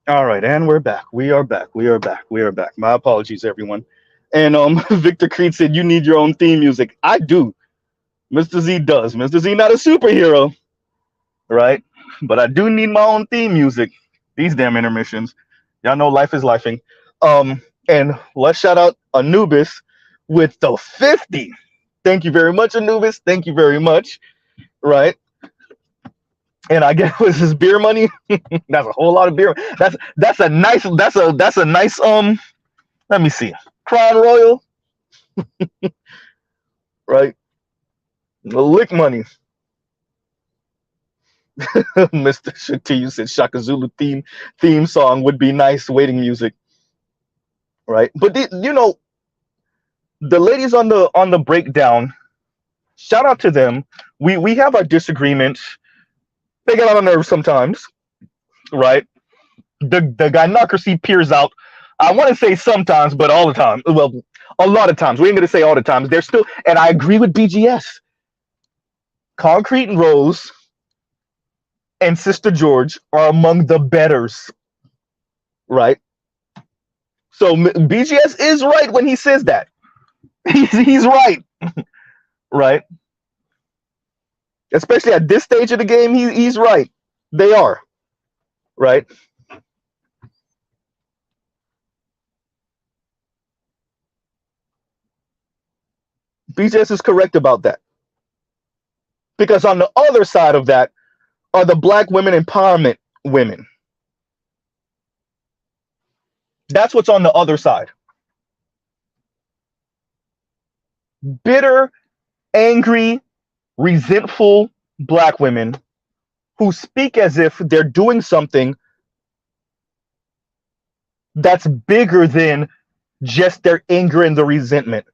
All right, and we're back. We are back. We are back. We are back. My apologies, everyone. And Victor Creed said you need your own theme music. I do. Mr. Z does. Mr. Z not a superhero, right? But I do need my own theme music. These damn intermissions. Y'all know life is lifing. And let's shout out Anubis with the 50. Thank you very much, Anubis. Thank you very much. Right. And I guess was his beer money. That's a whole lot of beer. That's a nice let me see. Crown Royal, right? The lick money. Mr. Shatiyu said Shaka Zulu theme song would be nice waiting music. Right. But the ladies on the breakdown, shout out to them. We have our disagreements. They get on the nerves sometimes, right? The gynocracy peers out. I want to say sometimes, but all the time. Well, a lot of times. We ain't gonna say all the times. They're still, and I agree with BGS. Concrete and Rose and Sister George are among the betters, right? So BGS is right when he says that. He's right, right? Especially at this stage of the game, he's right. They are, right? BJS is correct about that. Because on the other side of that are the black women empowerment women. That's what's on the other side. Bitter, angry, resentful black women who speak as if they're doing something that's bigger than just their anger and the resentment.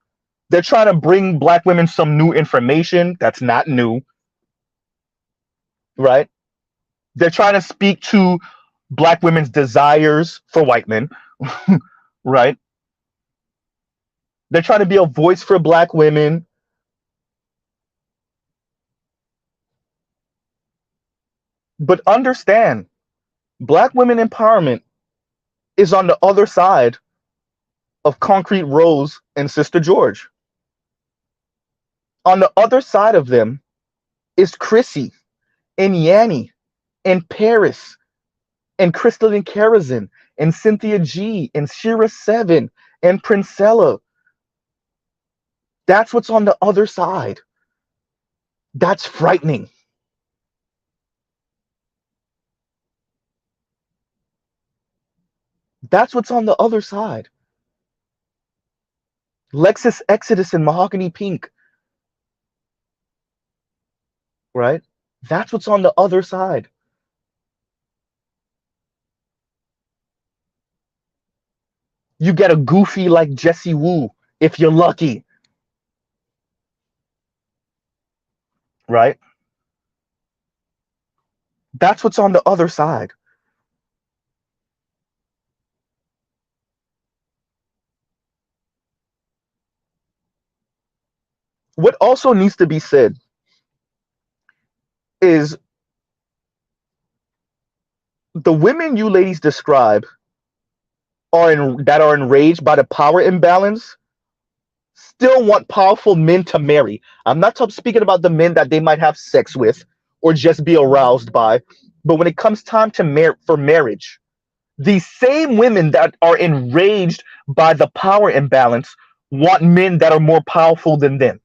They're trying to bring black women some new information that's not new, right? They're trying to speak to black women's desires for white men, right? They're trying to be a voice for black women. But understand, black women empowerment is on the other side of Concrete Rose and Sister George. On the other side of them is Chrissy and Yanni and Paris and Crystal and Karazin and Cynthia G and Shira Seven and Princella. That's what's on the other side. That's frightening. That's what's on the other side. Lexus Exodus and Mahogany Pink, right? That's what's on the other side. You get a goofy like Jessie Woo if you're lucky, right? That's what's on the other side. What also needs to be said is the women you ladies describe that are enraged by the power imbalance still want powerful men to marry. I'm not speaking about the men that they might have sex with or just be aroused by, but when it comes time to for marriage, these same women that are enraged by the power imbalance want men that are more powerful than them,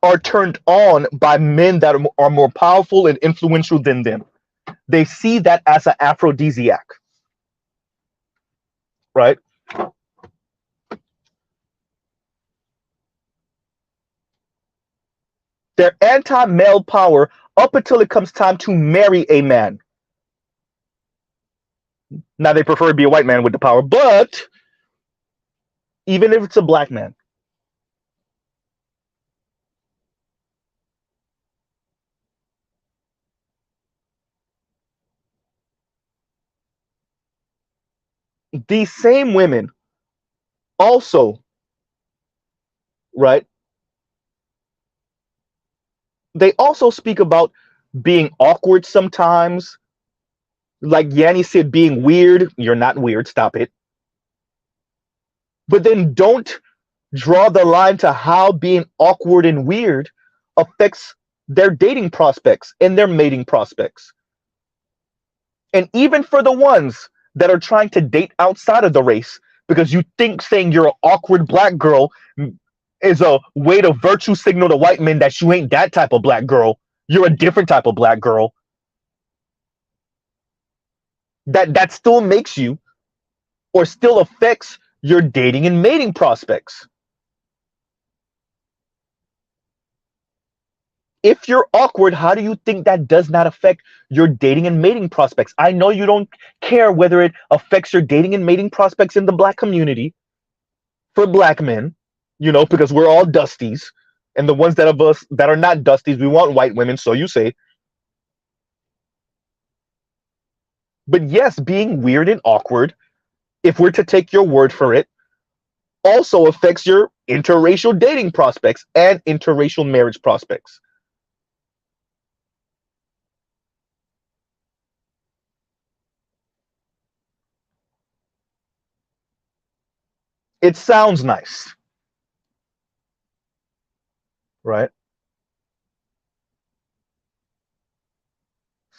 are turned on by men that are more powerful and influential than them. They see that as an aphrodisiac, right? They're anti-male power up until it comes time to marry a man. Now they prefer to be a white man with the power, but even if it's a black man, these same women also, right? They also speak about being awkward sometimes. Like Yanni said, being weird. You're not weird. Stop it. But then don't draw the line to how being awkward and weird affects their dating prospects and their mating prospects. And even for the ones that are trying to date outside of the race, because you think saying you're an awkward black girl is a way to virtue signal to white men that you ain't that type of black girl. You're a different type of black girl. That still makes you or still affects your dating and mating prospects. If you're awkward, how do you think that does not affect your dating and mating prospects? I know you don't care whether it affects your dating and mating prospects in the black community for black men, because we're all dusties. And the ones that of us that are not dusties, we want white women, so you say. But yes, being weird and awkward, if we're to take your word for it, also affects your interracial dating prospects and interracial marriage prospects. It sounds nice, right?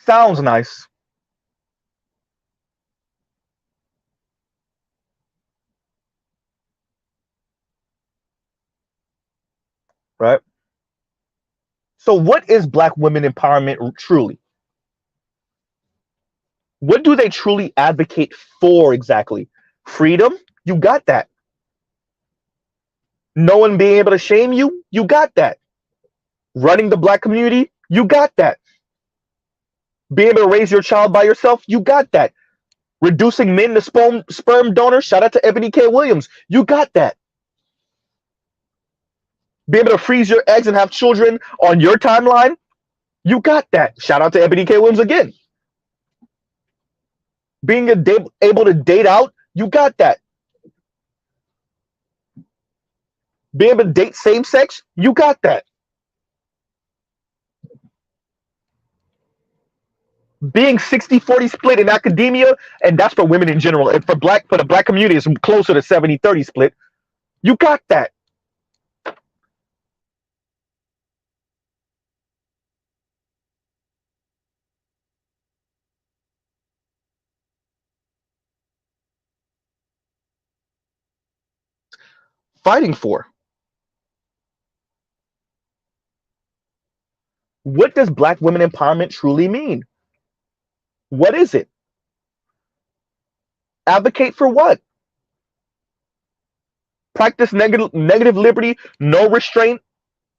Sounds nice. right? So what is black women empowerment truly? What do they truly advocate for exactly? Freedom? You got that. No one being able to shame you? You got that. Running the black community? You got that. Being able to raise your child by yourself? You got that. Reducing men to sperm donors? Shout out to Ebony K. Williams. You got that. Be able to freeze your eggs and have children on your timeline? You got that. Shout out to Ebony K. Williams again. Being able to date out? You got that. Being able to date same sex? You got that. Being 60-40 split in academia, and that's for women in general, and for the black community, it's closer to 70-30 split. You got that. Fighting for. What does black women empowerment truly mean? What is it? Advocate for what? Practice negative liberty, no restraint.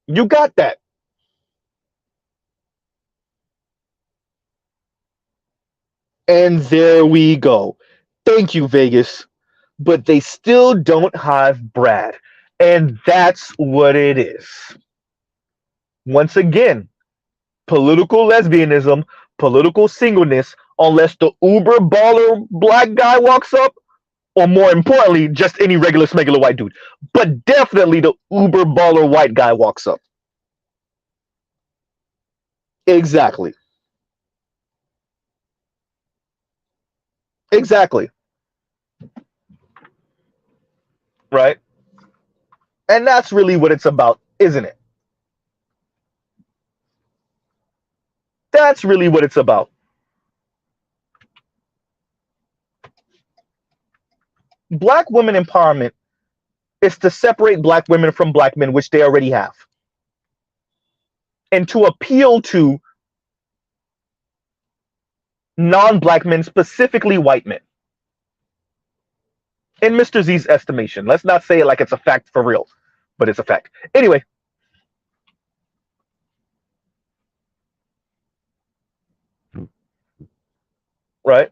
You got that. And there we go. Thank you, Vegas. But they still don't have Brad. And that's what it is. Once again, political lesbianism, political singleness, unless the uber baller black guy walks up, or more importantly, just any regular smegular white dude. But definitely the uber baller white guy walks up. Exactly. Exactly. Right? And that's really what it's about, isn't it? That's really what it's about. Black women empowerment is to separate black women from black men, which they already have, and to appeal to non-black men, specifically white men. In Mr. Z's estimation, let's not say it like it's a fact for real, but it's a fact. Anyway, right?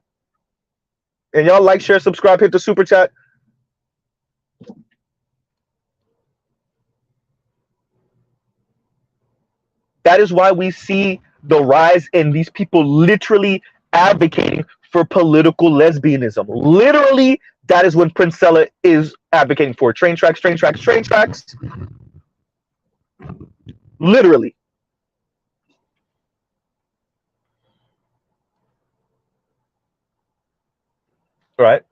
And y'all like, share, subscribe, hit the super chat. That is why we see the rise in these people literally advocating for political lesbianism. Literally, that is what Princella is advocating for. Train tracks, train tracks, train tracks. Literally. Right?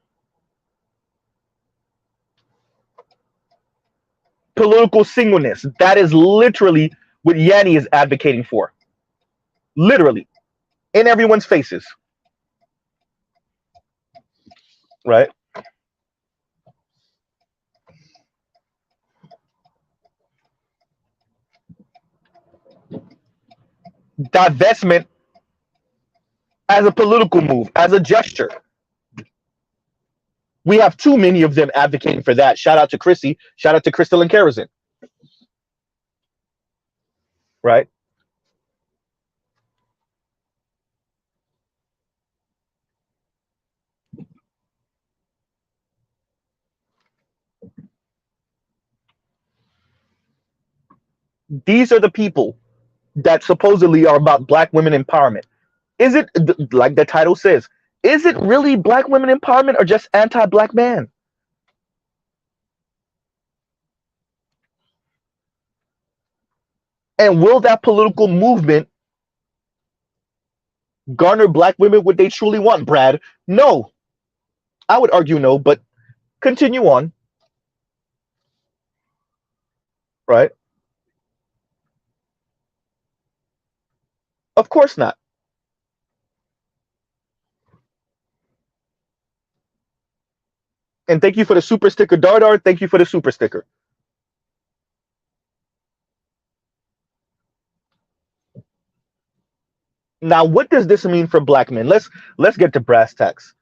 Political singleness. That is literally what Yanni is advocating for. Literally. In everyone's faces. Right? Divestment as a political move, as a gesture. We have too many of them advocating for that. Shout out to Chrissy. Shout out to Crystal and Kerosene. Right? These are the people that supposedly are about black women empowerment. Is it, like the title says, is it really black women empowerment or just anti-black man? And will that political movement garner black women what they truly want, Brad? No. I would argue no, but continue on. Right? Of course not. And thank you for the super sticker, Dardar. Thank you for the super sticker. Now, what does this mean for black men? Let's get to brass tacks.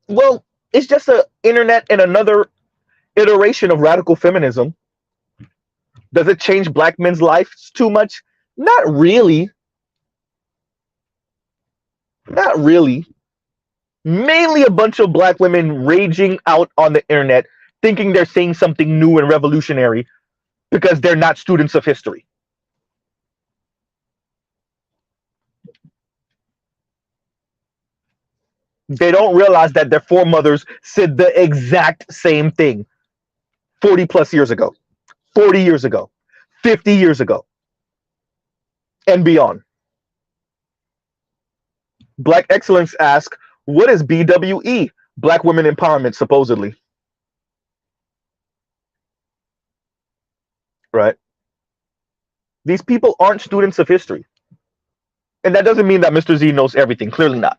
Well, it's just a internet and another iteration of radical feminism. Does it change black men's lives too much? Not really. Not really. Mainly a bunch of black women raging out on the internet, thinking they're saying something new and revolutionary because they're not students of history. They don't realize that their foremothers said the exact same thing 40 plus years ago, 40 years ago, 50 years ago, and beyond. Black Excellence asks, what is BWE? Black Women Empowerment, supposedly. Right? These people aren't students of history. And that doesn't mean that Mr. Z knows everything. Clearly not.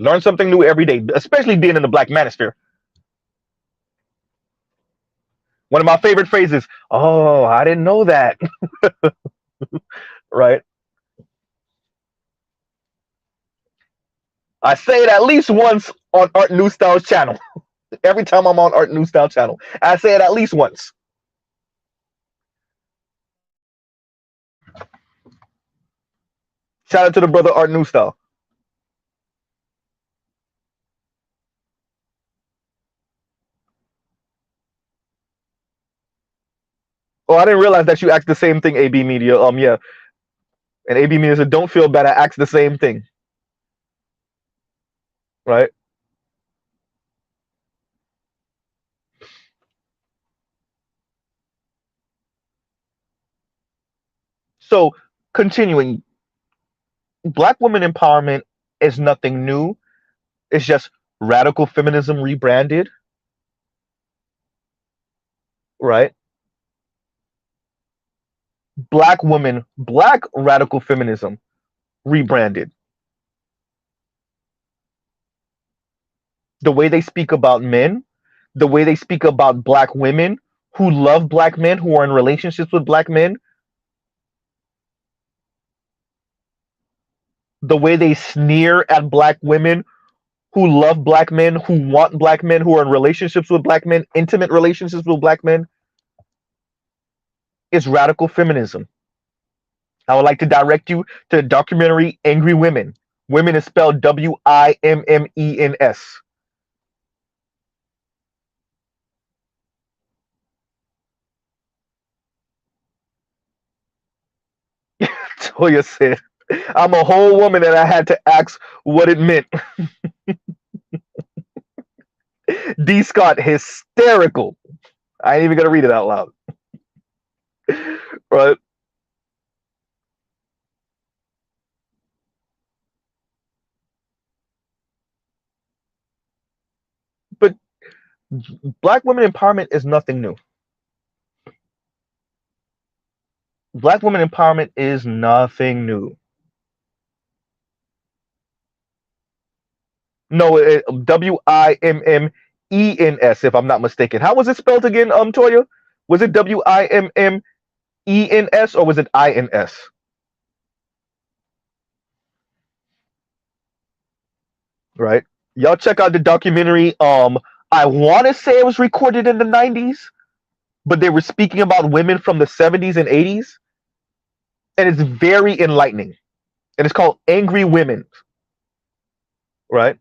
Learn something new every day, especially being in the black manosphere. One of my favorite phrases, oh, I didn't know that. Right? I say it at least once on Art New Style's channel. Every time I'm on Art New Style channel, I say it at least once. Shout out to the brother Art New Style. Oh, I didn't realize that you asked the same thing, AB Media. Yeah. And AB Media said, don't feel bad. I asked the same thing. Right? So, continuing, black women empowerment is nothing new. It's just radical feminism rebranded. Right? Black woman, black radical feminism rebranded. The way they speak about men, the way they speak about black women who love black men, who are in relationships with black men, the way they sneer at black women who love black men, who want black men, who are in relationships with black men, intimate relationships with black men, is radical feminism. I would like to direct you to the documentary Angry Women. Women is spelled WIMMENS. Toya said, I'm a whole woman and I had to ask what it meant. D. Scott, hysterical. I ain't even going to read it out loud. Right? But black women empowerment is nothing new. Black women empowerment is nothing new. No, WIMMENS, if I'm not mistaken. How was it spelled again, Toya? Was it WIMMENS or was it INS? Right? Y'all check out the documentary. I want to say it was recorded in the 90s, but they were speaking about women from the 70s and 80s. And it's very enlightening. And it's called Angry Women. Right?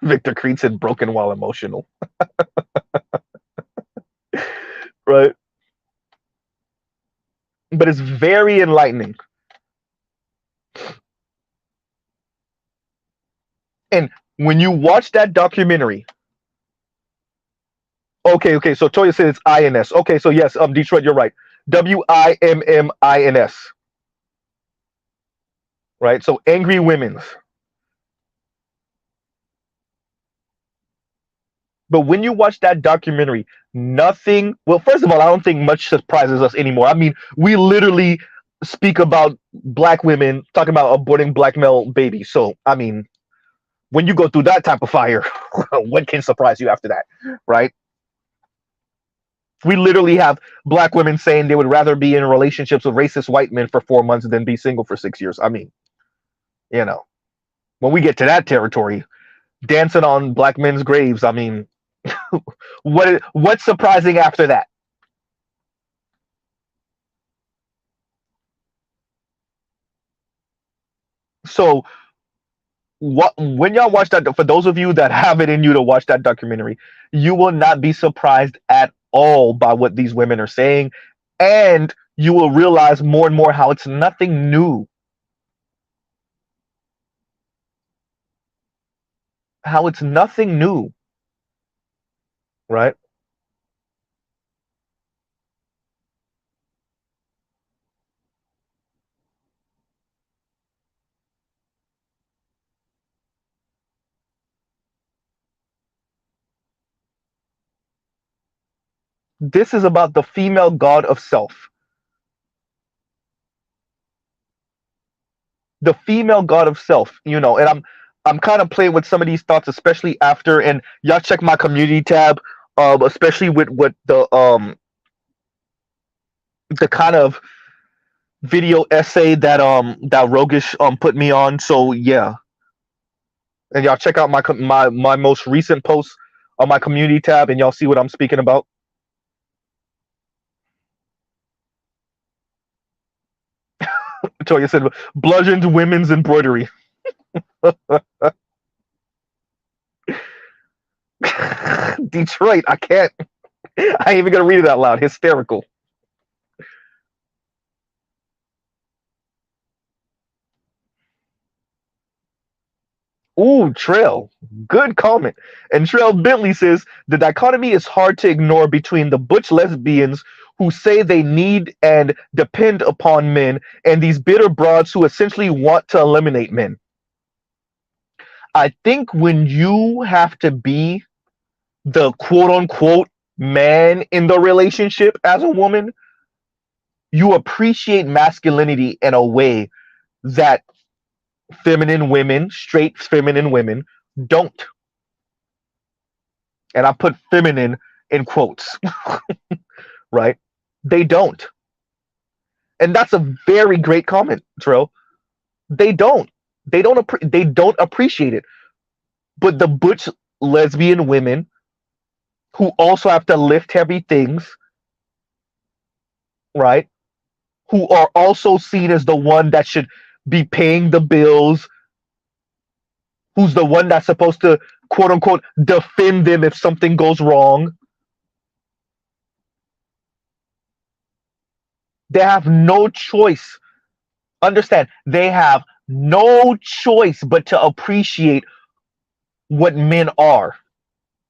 Victor Creed said broken while emotional. Right? But it's very enlightening. And when you watch that documentary, okay, so Toya said it's INS. Okay, so yes, Detroit, you're right. WIMMINS. Right? So Angry Women's. But when you watch that documentary, nothing, well, first of all, I don't think much surprises us anymore. I mean, we literally speak about black women talking about aborting black male babies. So, I mean, when you go through that type of fire, what can surprise you after that, right? We literally have black women saying they would rather be in relationships with racist white men for 4 months than be single for 6 years. I mean, you know, when we get to that territory, dancing on black men's graves, I mean, what's surprising after that? So what when y'all watch that, for those of you that have it in you to watch that documentary, you will not be surprised at all by what these women are saying, and you will realize more and more how it's nothing new. How it's nothing new, right? This is about the female god of self. The female god of self, and I'm kind of playing with some of these thoughts, especially after, and y'all check my community tab, especially with what the kind of video essay that Rogish put me on. So yeah, and y'all check out my most recent post on my community tab, and y'all see what I'm speaking about. Toya said, bludgeoned women's embroidery. Detroit, I can't. I ain't even gonna read it out loud. Hysterical. Ooh, Trail. Good comment. And Trail Bentley says the dichotomy is hard to ignore between the butch lesbians who say they need and depend upon men and these bitter broads who essentially want to eliminate men. I think when you have to be the quote unquote man in the relationship as a woman, you appreciate masculinity in a way that feminine women, straight feminine women, don't. And I put feminine in quotes, right? They don't. And that's a very great comment, Tro. They don't. They don't appreciate it. But the butch lesbian women who also have to lift heavy things, right? Who are also seen as the one that should be paying the bills, who's the one that's supposed to quote unquote defend them if something goes wrong. They have no choice. Understand, they have no choice but to appreciate what men are.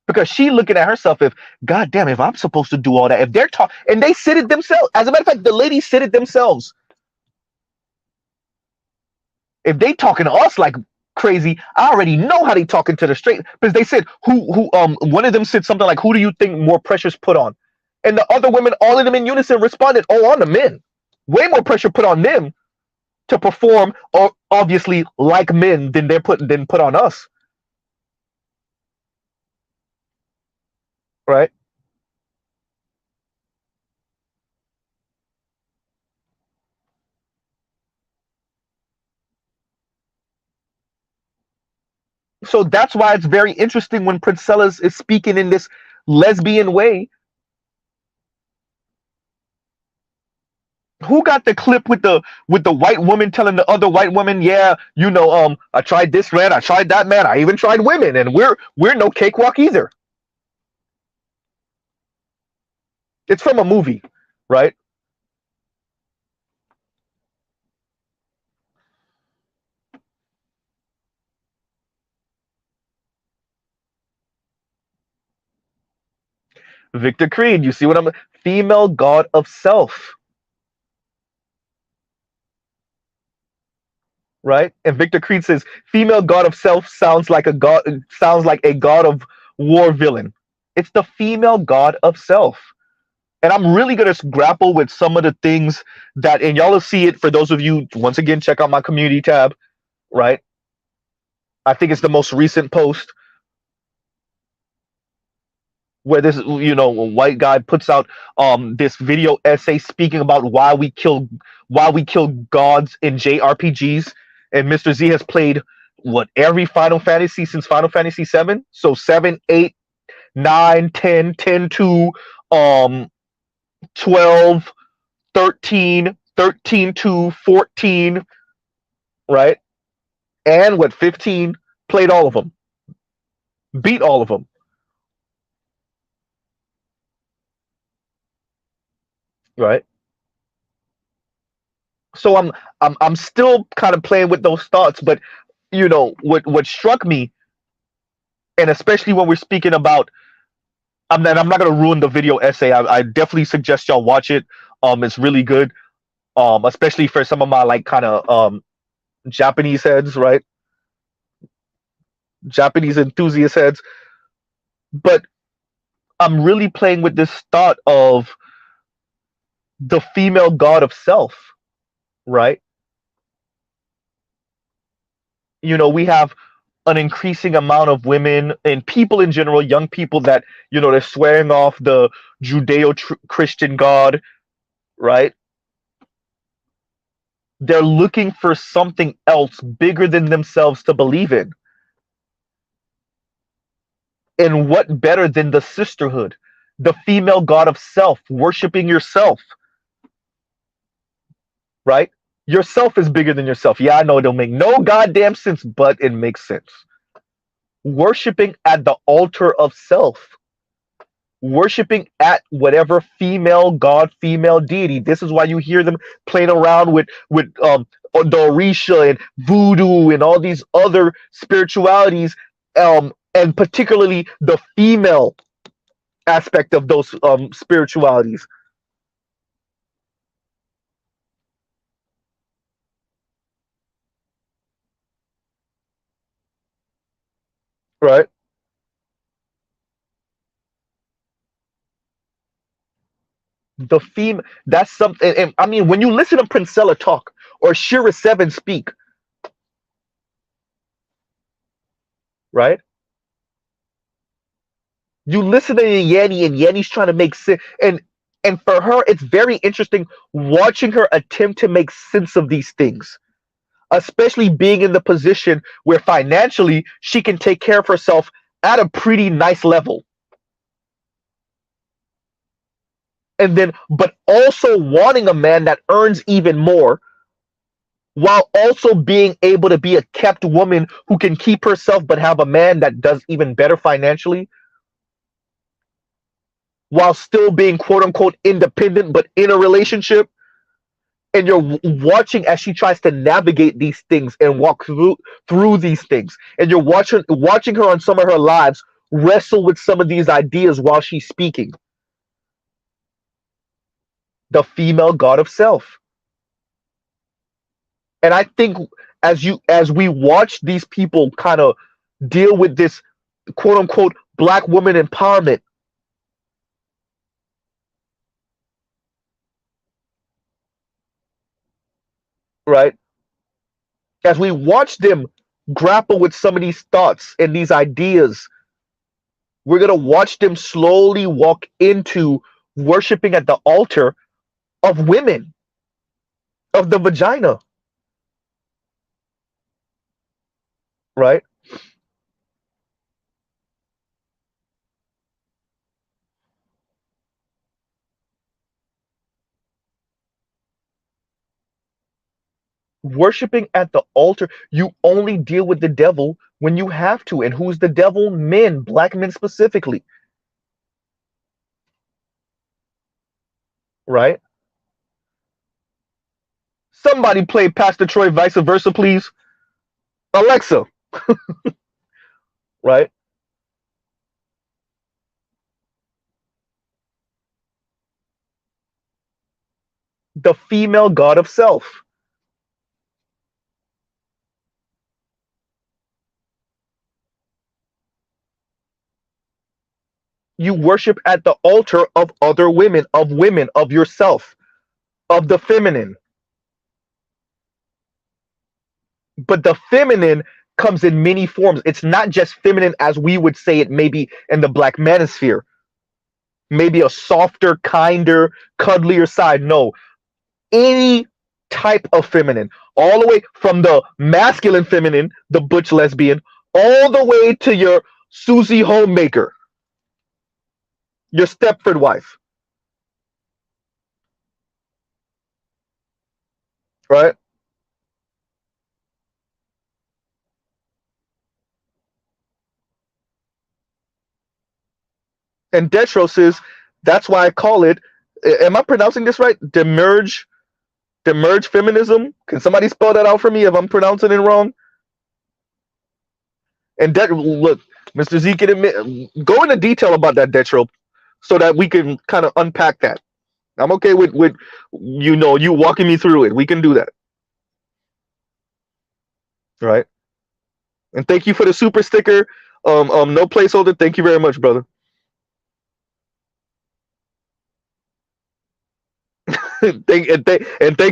Because she looking at herself, if God damn, if I'm supposed to do all that, if they're talking, and they said it themselves. As a matter of fact, the ladies said it themselves. If they talking to us like crazy, I already know how they talking to the straight, because they said who one of them said something like, who do you think more pressure's put on? And the other women, all of them in unison responded, oh, on the men. Way more pressure put on them to perform, or obviously like men than put on us. Right? So that's why it's very interesting when Princella is speaking in this lesbian way. Who got the clip with the white woman telling the other white woman, yeah, I tried this man, I tried that man, I even tried women, and we're no cakewalk either. It's from a movie, right? Victor Creed, you see what I'm female god of self. Right? And Victor Creed says female god of self sounds like a god of war villain. It's the female god of self. And I'm really gonna grapple with some of the things that, and y'all will see it for those of you, once again, check out my community tab, right? I think it's the most recent post. where this, a white guy puts out this video essay speaking about why we kill gods in JRPGs, and Mr. Z has played what, every Final Fantasy since Final Fantasy 7, so 7, 8, 9, 10, 10 2, 12, 13, 13 2, 14, right? And what, 15, played all of them, beat all of them, right? So I'm still kind of playing with those thoughts, but what struck me, and especially when we're speaking about, I'm not gonna ruin the video essay. I definitely suggest y'all watch it. It's really good. Especially for some of my like kind of Japanese heads, right? Japanese enthusiast heads. But I'm really playing with this thought of the female god of self, right? We have an increasing amount of women and people in general, young people that, they're swearing off the Judeo-Christian God, right? They're looking for something else bigger than themselves to believe in. And what better than the sisterhood, the female god of self, worshiping yourself, right? Yourself is bigger than yourself. Yeah, I know it don't make no goddamn sense, but it makes sense. Worshipping at the altar of self, worshipping at whatever female god, female deity. This is why you hear them playing around with the Orisha and voodoo and all these other spiritualities, and particularly the female aspect of those spiritualities, right? The female, that's something. And I mean, when you listen to Princella talk or Shira Seven speak, right? You listen to Yanni, and Yanni's trying to make sense, and for her, it's very interesting watching her attempt to make sense of these things, especially being in the position where financially she can take care of herself at a pretty nice level. And then, but also wanting a man that earns even more, while also being able to be a kept woman who can keep herself but have a man that does even better financially, while still being quote unquote independent but in a relationship. And you're watching as she tries to navigate these things and walk through these things, and you're watching her on some of her lives wrestle with some of these ideas while she's speaking. The female god of self. And I think as we watch these people kind of deal with this quote unquote black woman empowerment, right? As we watch them grapple with some of these thoughts and these ideas, we're going to watch them slowly walk into worshiping at the altar of women, of the vagina, right? Worshipping at the altar, you only deal with the devil when you have to. And who's the devil? Men, black men specifically, right? Somebody play Pastor Troy vice versa, please. Alexa, right? The female god of self. You worship at the altar of other women, of yourself, of the feminine. But the feminine comes in many forms. It's not just feminine as we would say it maybe in the black manosphere. maybe a softer, kinder, cuddlier side. No, any type of feminine, all the way from the masculine feminine, the butch lesbian, all the way to your Susie homemaker, your Stepford wife, right? And Detro says that's why I call it. Am I pronouncing this right? Demerge feminism. Can somebody spell that out for me if I'm pronouncing it wrong? And look, Mr. Z can admit, go into detail about that Detro, so that we can kind of unpack that. I'm okay with you walking me through it. We can do that, right? And thank you for the super sticker. No placeholder. Thank you very much, brother. And thank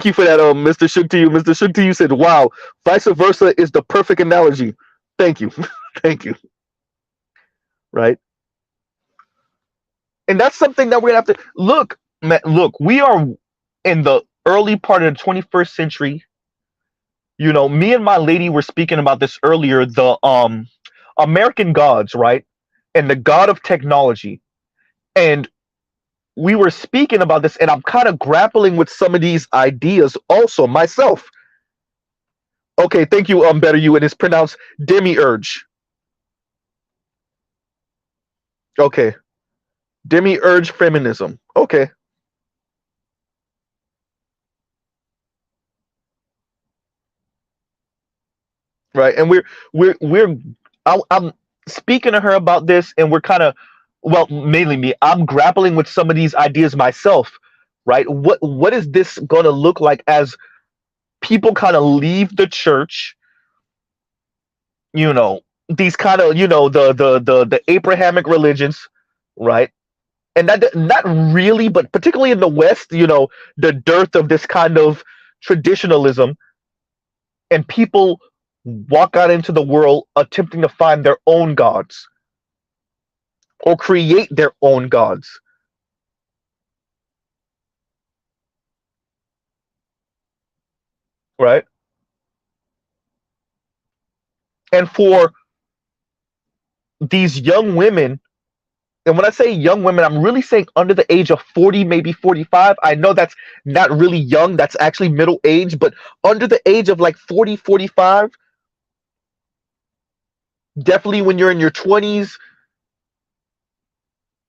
you for that, Mr. Shook to you. Mr. Shook to you said, "Wow, vice versa is the perfect analogy." Thank you, thank you. Right, and that's something that we're gonna have to look. Look, we are in the early part of the 21st century. Me and my lady were speaking about this earlier. The American gods, right, and the god of technology, and we were speaking about this, and I'm kind of grappling with some of these ideas also myself. Okay, thank you, Better You, and it's pronounced demiurge. Okay, demiurge feminism. Okay, right, and we're I'm speaking to her about this, and we're kind of, well, mainly me. I'm grappling with some of these ideas myself, right? What is this going to look like as people kind of leave the church? These kind of the Abrahamic religions, right? And that not really, but particularly in the West, the dearth of this kind of traditionalism, and people walk out into the world attempting to find their own gods or create their own gods, right? And for these young women, and when I say young women, I'm really saying under the age of 40, maybe 45. I know that's not really young, that's actually middle age, but under the age of like 40, 45, definitely when you're in your 20s,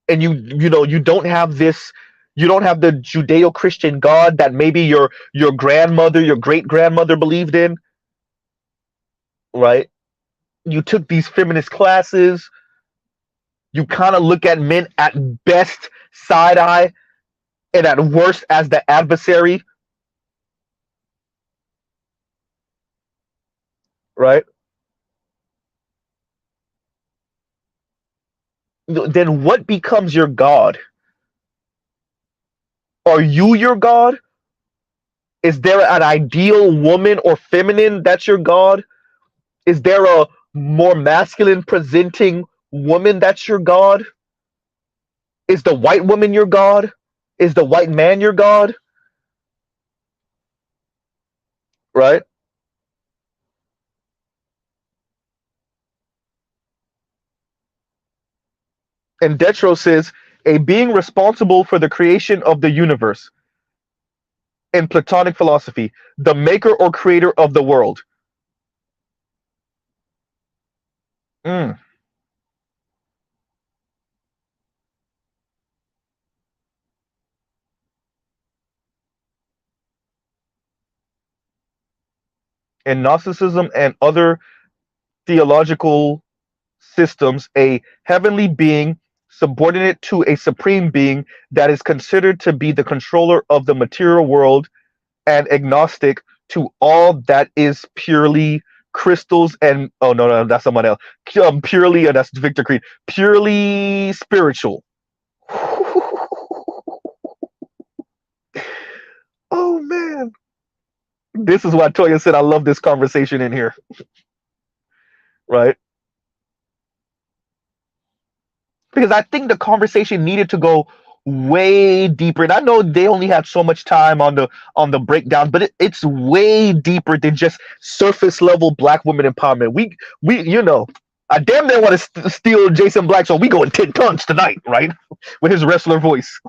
and you don't have this, you don't have the Judeo-Christian God that maybe your grandmother, your great grandmother believed in, right? You took these feminist classes, you kind of look at men at best side eye and at worst as the adversary, right? Then what becomes your God? Are you your God? Is there an ideal woman or feminine that's your God? Is there a more masculine presenting woman that's your God? Is the white woman your God? Is the white man your God? Right? And Detro says, a being responsible for the creation of the universe in Platonic philosophy, the maker or creator of the world. Mm. In Gnosticism and other theological systems, a heavenly being subordinate to a supreme being that is considered to be the controller of the material world and agnostic to all that is purely crystals and oh no, that's someone else. Purely, that's Victor Creed. Purely spiritual. Oh man, this is why Toya said I love this conversation in here, right? because I think the conversation needed to go way deeper. And I know they only had so much time on the breakdown, but it's way deeper than just surface level black women empowerment. We I damn near want to steal Jason Black, so we going 10 tons tonight, right? With his wrestler voice,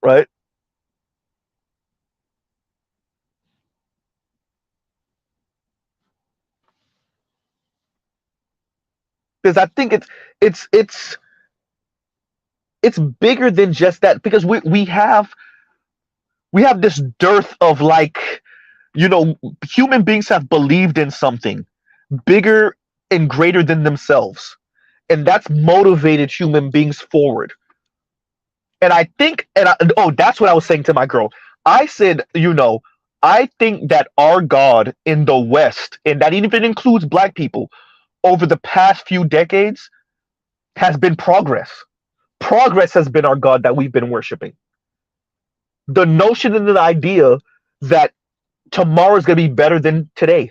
right? Because I think it's it's it's bigger than just that. Because we have this dearth of, like, human beings have believed in something bigger and greater than themselves, and that's motivated human beings forward. And I think, oh, that's what I was saying to my girl. I said, I think that our God in the West, and that even includes black people, over the past few decades, has been progress. Progress has been our God that we've been worshiping. The notion and the idea that tomorrow is going to be better than today,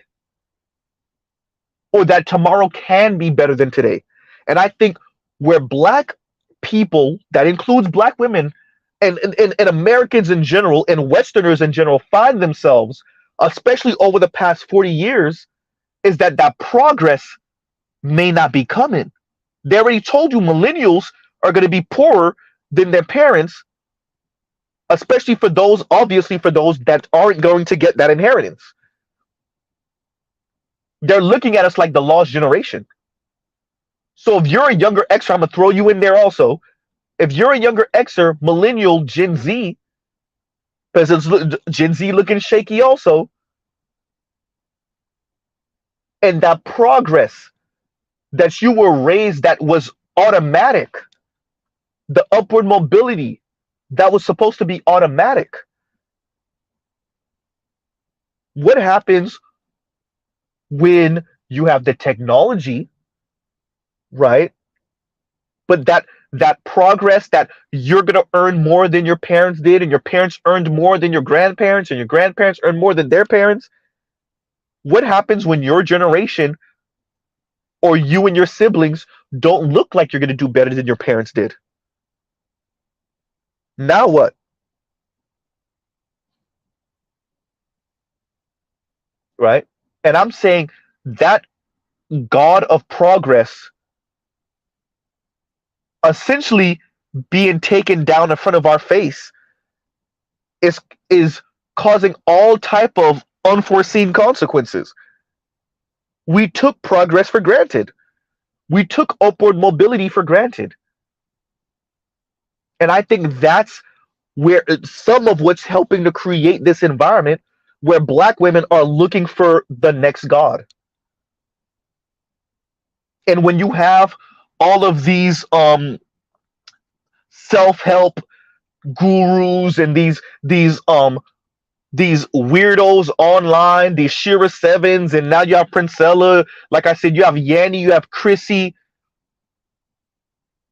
or that tomorrow can be better than today. And I think where black people, that includes black women, and Americans in general, and Westerners in general, find themselves, especially over the past 40 years, is that progress may not be coming. They already told you millennials are going to be poorer than their parents, especially for those, obviously, for those that aren't going to get that inheritance. They're looking at us like the lost generation. So if you're a younger Xer, I'm going to throw you in there also. If you're a younger Xer, millennial, Gen Z, because it's Gen Z looking shaky also, and that progress that you were raised that was automatic, the upward mobility that was supposed to be automatic. What happens when you have the technology, right? But that progress, that you're going to earn more than your parents did, and your parents earned more than your grandparents, and your grandparents earned more than their parents. What happens when your generation, or you and your siblings, don't look like you're going to do better than your parents did? Now what? Right? And I'm saying that God of progress essentially being taken down in front of our face is causing all type of unforeseen consequences. We took progress for granted. We took upward mobility for granted. And I think that's where some of what's helping to create this environment where black women are looking for the next God. And when you have all of these self-help gurus and these weirdos online, these Shira Sevens, and now you have Princella, like I said, you have Yanni, you have Chrissy,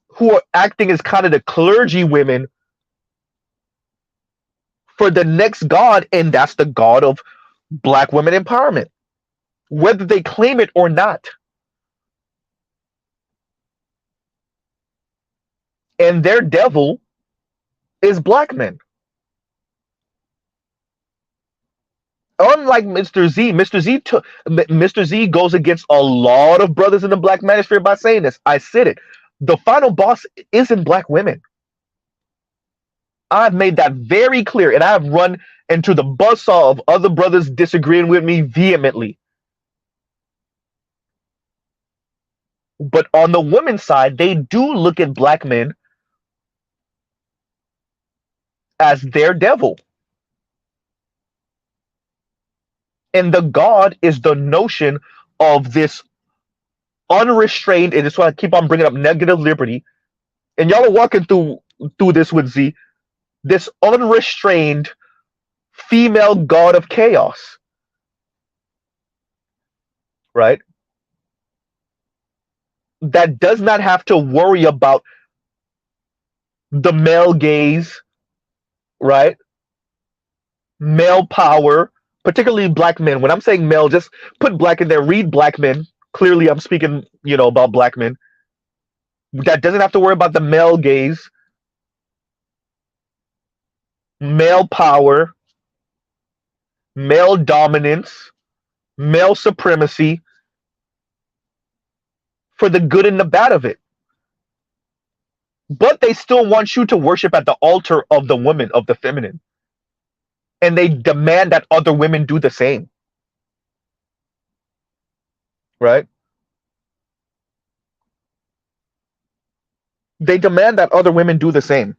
who are acting as kind of the clergy women for the next God, and that's the God of black women empowerment, whether they claim it or not. And their devil is black men. Unlike Mr. Z, Mr. Z goes against a lot of brothers in the black manosphere by saying this. I said it. The final boss isn't black women. I've made that very clear, and I've run into the buzzsaw of other brothers disagreeing with me vehemently. But on the women's side, they do look at black men as their devil. And the God is the notion of this unrestrained, and that's why I keep on bringing up negative liberty. And y'all are walking through this with Z, this unrestrained female God of chaos, right? That does not have to worry about the male gaze, right? Male power, particularly black men. When I'm saying male, just put black in there, read black men. Clearly, I'm speaking, about black men. that doesn't have to worry about the male gaze, male power, male dominance, male supremacy, for the good and the bad of it. But they still want you to worship at the altar of the woman, of the feminine. And they demand that other women do the same. Right? They demand that other women do the same.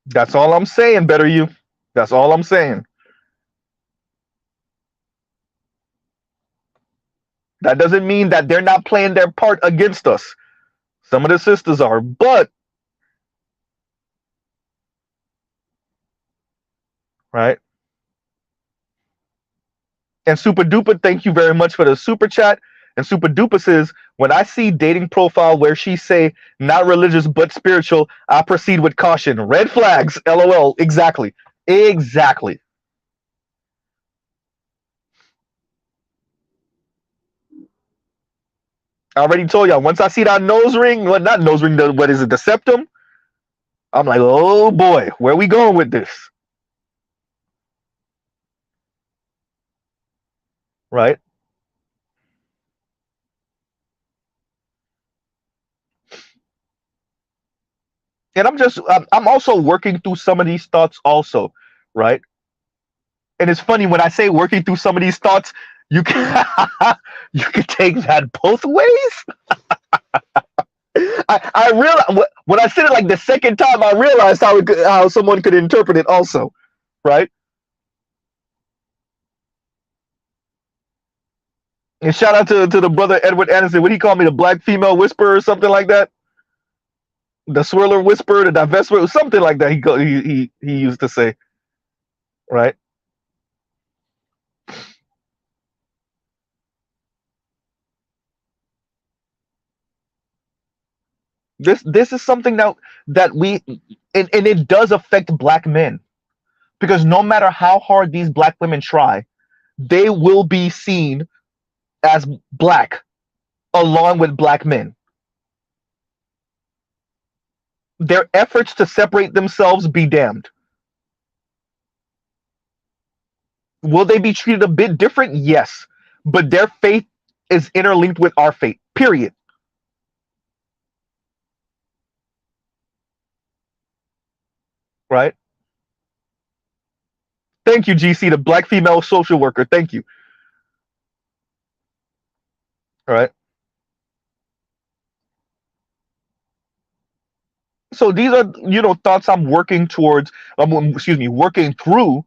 That's all I'm saying, better you. That's all I'm saying. That doesn't mean that they're not playing their part against us. Some of the sisters are, but right. And Super Duper, thank you very much for the super chat. And Super Duper says, when I see dating profile where she say not religious but spiritual, I proceed with caution. Red flags. LOL. Exactly. Exactly. I already told y'all. Once I see that nose ring, well, not nose ring. What is it? The septum. I'm like, oh boy, where we going with this? Right. And I'm also working through some of these thoughts also, right? And it's funny when I say working through some of these thoughts, you can you can take that both ways. I realize when I said it like the second time, I realized how someone could interpret it also, right? And shout out to the brother Edward Anderson. What he called me, the black female whisperer or something like that, the swirler whisperer, the divestment, something like that. He used to say, right? This is something that we and it does affect black men, because no matter how hard these black women try, they will be seen as black along with black men. Their efforts to separate themselves be damned. Will they be treated a bit different? Yes. But their faith is interlinked with our faith. Period. Right? Thank you, GC, the black female social worker. Thank you. All right. So these are, thoughts I'm working towards, working through.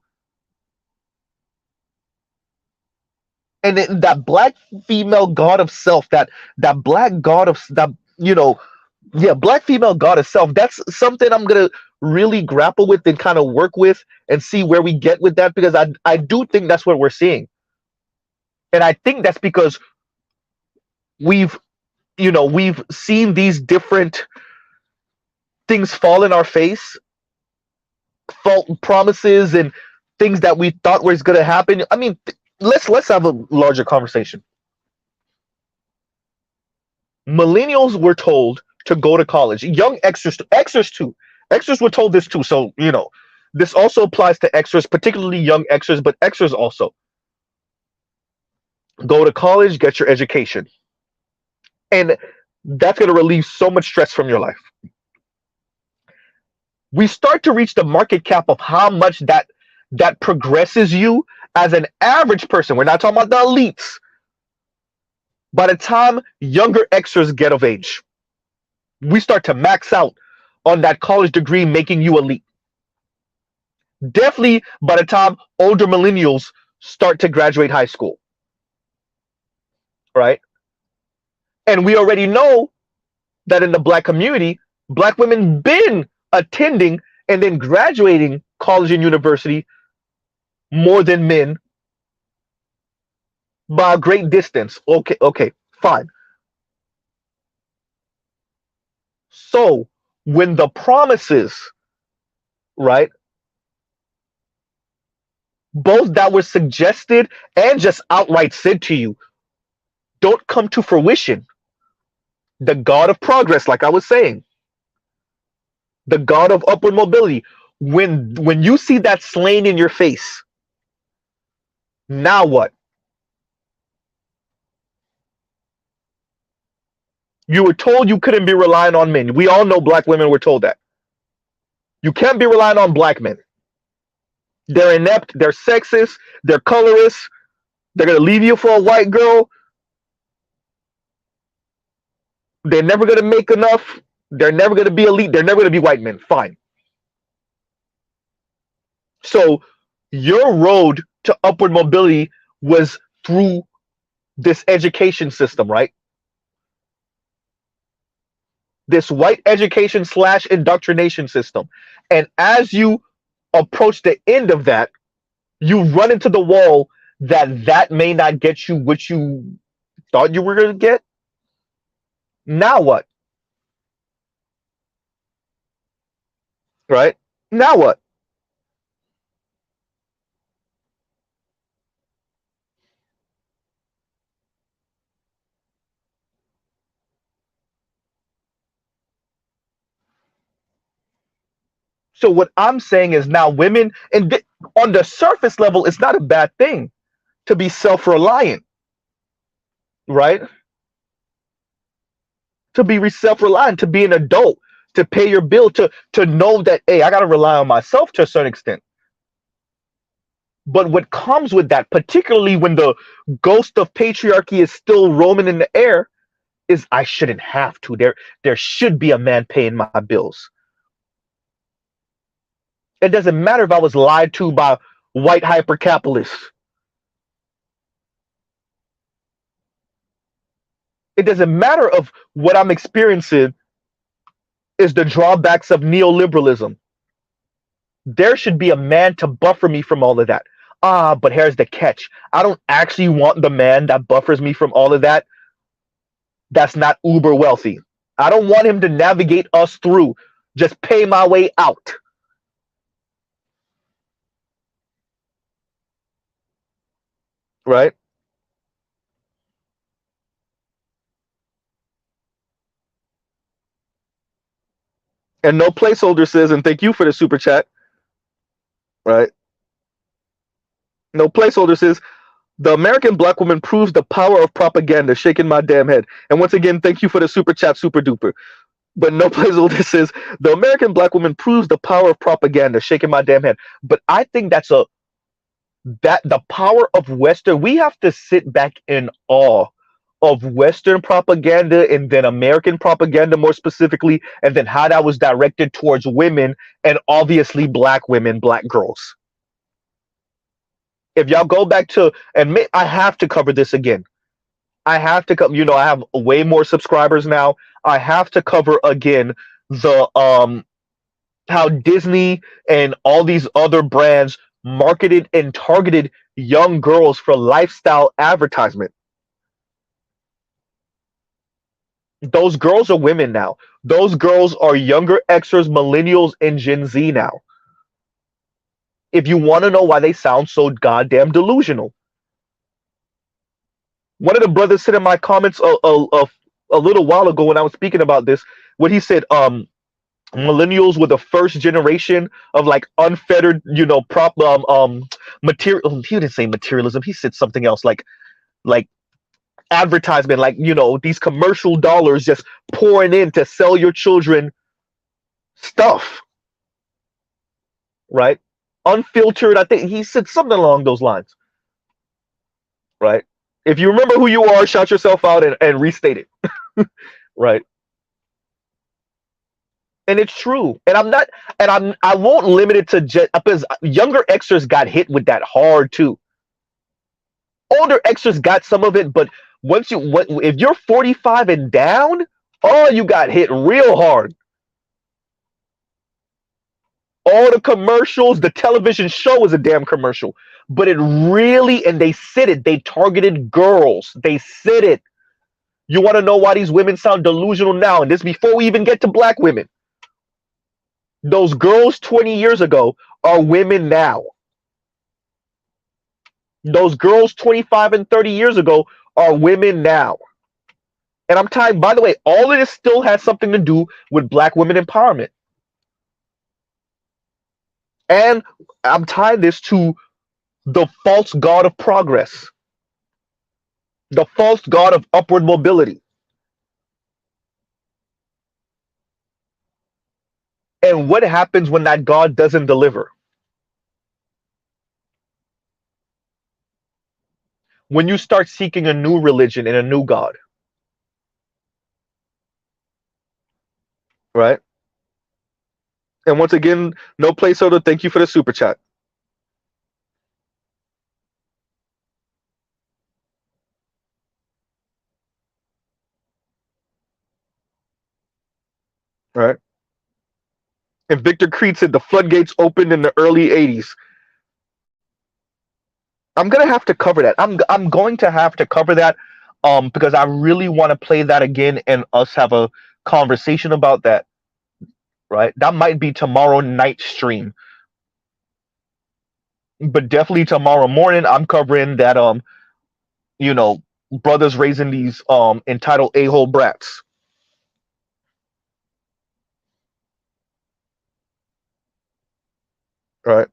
And that black female god of self, that black god of that, black female god of self, that's something I'm gonna really grapple with and kind of work with and see where we get with that, because I do think that's what we're seeing. And I think that's because we've we've seen these different things fall in our face, false promises and things that we thought was going to happen. I mean, let's have a larger conversation. Millennials were told to go to college. Young Xers too. Xers were told this too. So, this also applies to Xers, particularly young Xers, but Xers also. Go to college, get your education. And that's going to relieve so much stress from your life. We start to reach the market cap of how much that progresses you as an average person. We're not talking about the elites. By the time younger Xers get of age, we start to max out on that college degree, making you elite. Definitely by the time older millennials start to graduate high school. Right? And we already know that in the black community, black women been attending and then graduating college and university more than men by a great distance. Okay, fine. So when the promises, right, both that were suggested and just outright said to you, don't come to fruition. The God of progress, like I was saying, the God of upward mobility, when you see that slain in your face, now what? You were told you couldn't be relying on men. We all know black women were told that. You can't be relying on black men. They're inept, they're sexist, they're colorist, they're gonna leave you for a white girl. They're never gonna make enough. They're never gonna be elite. They're never gonna be white men. Fine. So your road to upward mobility was through this education system, right? This white education / indoctrination system. And as you approach the end of that, you run into the wall that may not get you what you thought you were going to get. Now what? Right? Now what? So what I'm saying is now women, and on the surface level, it's not a bad thing to be self-reliant, right? To be self-reliant, to be an adult, to pay your bill, to know that, hey, I got to rely on myself to a certain extent. But what comes with that, particularly when the ghost of patriarchy is still roaming in the air, is I shouldn't have to. There should be a man paying my bills. It doesn't matter if I was lied to by white hyper-capitalists. It doesn't matter of what I'm experiencing is the drawbacks of neoliberalism. There should be a man to buffer me from all of that. But here's the catch. I don't actually want the man that buffers me from all of that that's not uber wealthy. I don't want him to navigate us through. Just pay my way out. Right? And no placeholder says, and thank you for the super chat. Right? No placeholder says, the American black woman proves the power of propaganda, shaking my damn head. And once again, thank you for the super chat, super duper. But no placeholder says, the American black woman proves the power of propaganda, shaking my damn head. But I think that the power of Western, we have to sit back in awe of Western propaganda and then American propaganda more specifically, and then how that was directed towards women and obviously black women, black girls. If y'all go back to, and I have to cover this again. I have to come, I have way more subscribers now. I have to cover again the how Disney and all these other brands marketed and targeted young girls for lifestyle advertisement. Those girls are women now. Those girls are younger Xers, millennials, and Gen Z now. If you want to know why they sound so goddamn delusional. One of the brothers said in my comments a little while ago when I was speaking about this, what he said, millennials were the first generation of like unfettered, material. He didn't say materialism. He said something else like advertisement, like, these commercial dollars just pouring in to sell your children stuff, right? Unfiltered. I think he said something along those lines, right? If you remember who you are, shout yourself out and restate it, right? And it's true. And I won't limit it to just because younger Xers got hit with that hard too. Older Xers got some of it, but if you're 45 and down, you got hit real hard. All the commercials, the television show was a damn commercial, but it really, and they said it, they targeted girls. They said it. You want to know why these women sound delusional now? And this before we even get to black women. Those girls 20 years ago are women now. Those girls 25 and 30 years ago are women now. And I'm tying, by the way, all of this still has something to do with black women empowerment. And I'm tying this to the false god of progress, the false god of upward mobility. And what happens when that god doesn't deliver? When you start seeking a new religion and a new god, right? And once again, no placeholder. Thank you for the super chat. Right. And Victor Creed said the floodgates opened in the early 80s. I'm gonna have to cover that. I'm going to have to cover that because I really want to play that again and us have a conversation about that. Right? That might be tomorrow night stream. But definitely tomorrow morning I'm covering that you know, brothers raising these entitled a-hole brats. Right?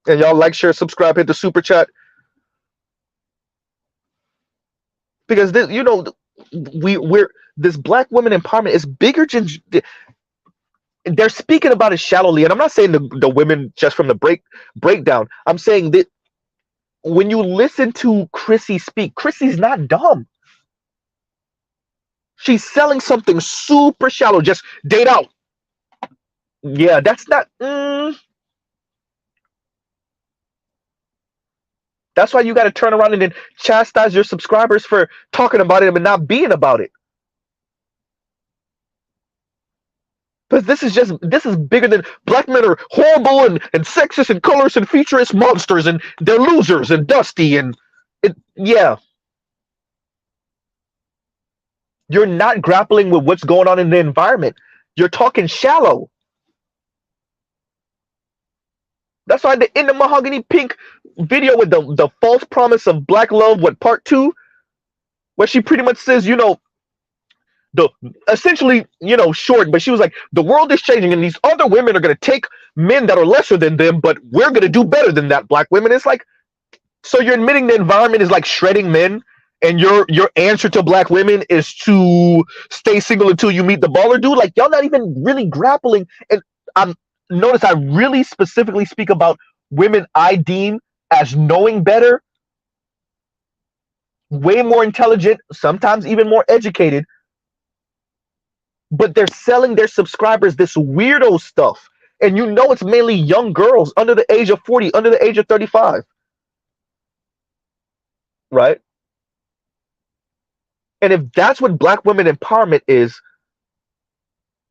And y'all like, share, subscribe, hit the super chat. Because this, you know, we're this black women empowerment is bigger than they're speaking about it shallowly. And I'm not saying the women just from the breakdown. I'm saying that when you listen to Chrissy speak, Chrissy's not dumb. She's selling something super shallow. Just date out. Yeah, that's not. That's why you got to turn around and then chastise your subscribers for talking about it and not being about it. Because this is bigger than black men are horrible and sexist and colorist and futurist monsters and they're losers and dusty and yeah. You're not grappling with what's going on in the environment. You're talking shallow. That's why in the Mahogany Pink video with the false promise of black love, what part 2, where she pretty much says, you know, the essentially, you know, short, but she was like, the world is changing and these other women are going to take men that are lesser than them, but we're going to do better than that, black women. It's like, so you're admitting the environment is like shredding men, and your answer to black women is to stay single until you meet the baller dude. Like, y'all not even really grappling. And notice I really specifically speak about women I deem as knowing better, way more intelligent, sometimes even more educated, but they're selling their subscribers this weirdo stuff. And you know it's mainly young girls under the age of 40, under the age of 35. Right? And if that's what black women empowerment is,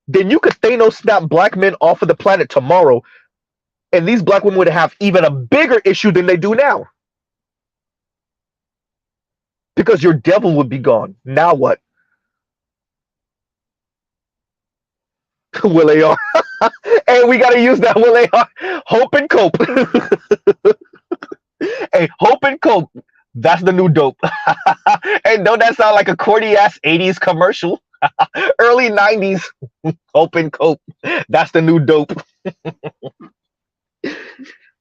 then you could Thanos snap black men off of the planet tomorrow, and these black women would have even a bigger issue than they do now. Because your devil would be gone. Now what? Will AR. And we got to use that Will AR. Hope and cope. Hey, hope and cope. That's the new dope. And don't that sound like a corny ass 80s commercial? Early 90s. Hope and cope. That's the new dope.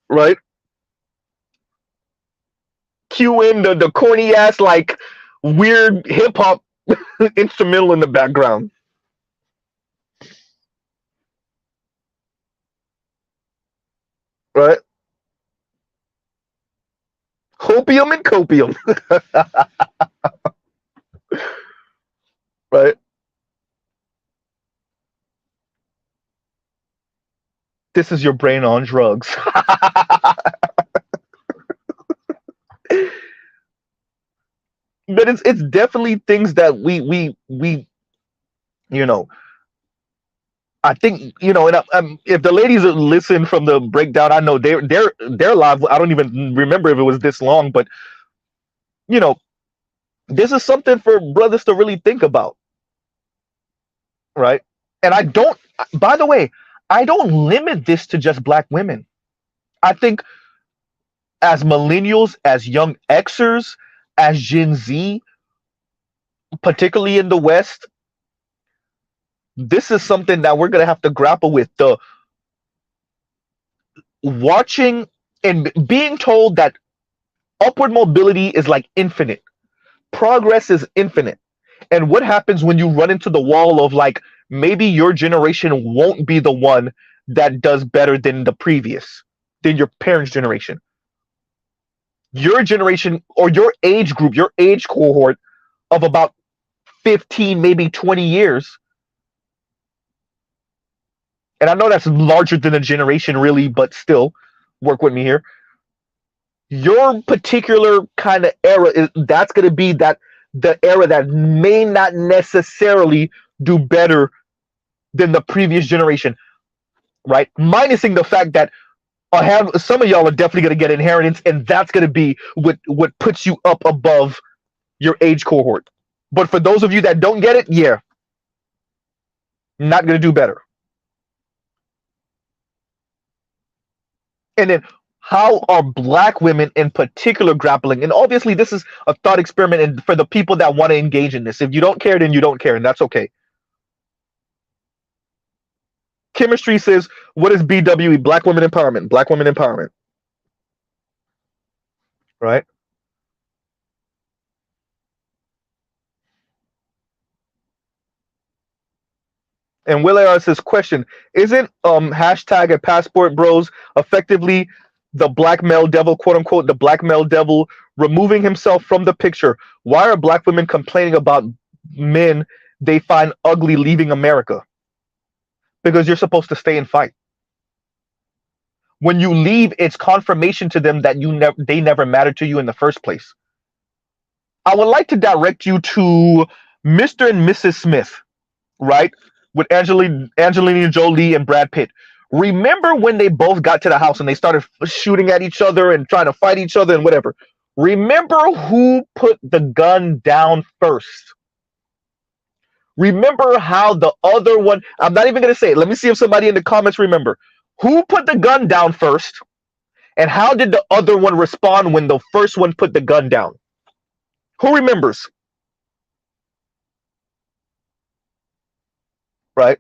Right? Cue in the corny ass, like, weird hip hop instrumental in the background. Right? Hopium and copium. Right? This is your brain on drugs. But it's definitely things that we you know, I think, you know, and if the ladies listen from the breakdown, I know they're live. I don't even remember if it was this long, but you know, this is something for brothers to really think about, right? And I don't, by the way, I don't limit this to just black women. I think as millennials, as young Xers, as Gen Z, particularly in the West, this is something that we're going to have to grapple with. The watching and being told that upward mobility is like infinite, progress is infinite. And what happens when you run into the wall of like, maybe your generation won't be the one that does better than the previous, than your parents' generation? Your generation or your age group, your age cohort of about 15, maybe 20 years. And I know that's larger than a generation, really, but still, work with me here. Your particular kind of era that's going to be that the era that may not necessarily do better than the previous generation, right? Minusing the fact that I have some of y'all are definitely going to get inheritance, and that's going to be what puts you up above your age cohort. But for those of you that don't get it, yeah, not going to do better. And then how are black women in particular grappling? And obviously, this is a thought experiment, and for the people that want to engage in this. If you don't care, then you don't care, and that's okay. Chemistry says, what is BWE? Black women empowerment. Black women empowerment. Right? And Will AR says, question, isn't hashtag at Passport Bros effectively the black male devil, quote unquote, the black male devil removing himself from the picture? Why are black women complaining about men they find ugly leaving America? Because you're supposed to stay and fight. When you leave, it's confirmation to them that they never mattered to you in the first place. I would like to direct you to Mr. and Mrs. Smith, right? With Angelina Jolie and Brad Pitt. Remember when they both got to the house and they started shooting at each other and trying to fight each other and whatever? Remember who put the gun down first? Remember how the other one, I'm not even going to say it. Let me see if somebody in the comments remember. Who put the gun down first? And how did the other one respond when the first one put the gun down? Who remembers? Right?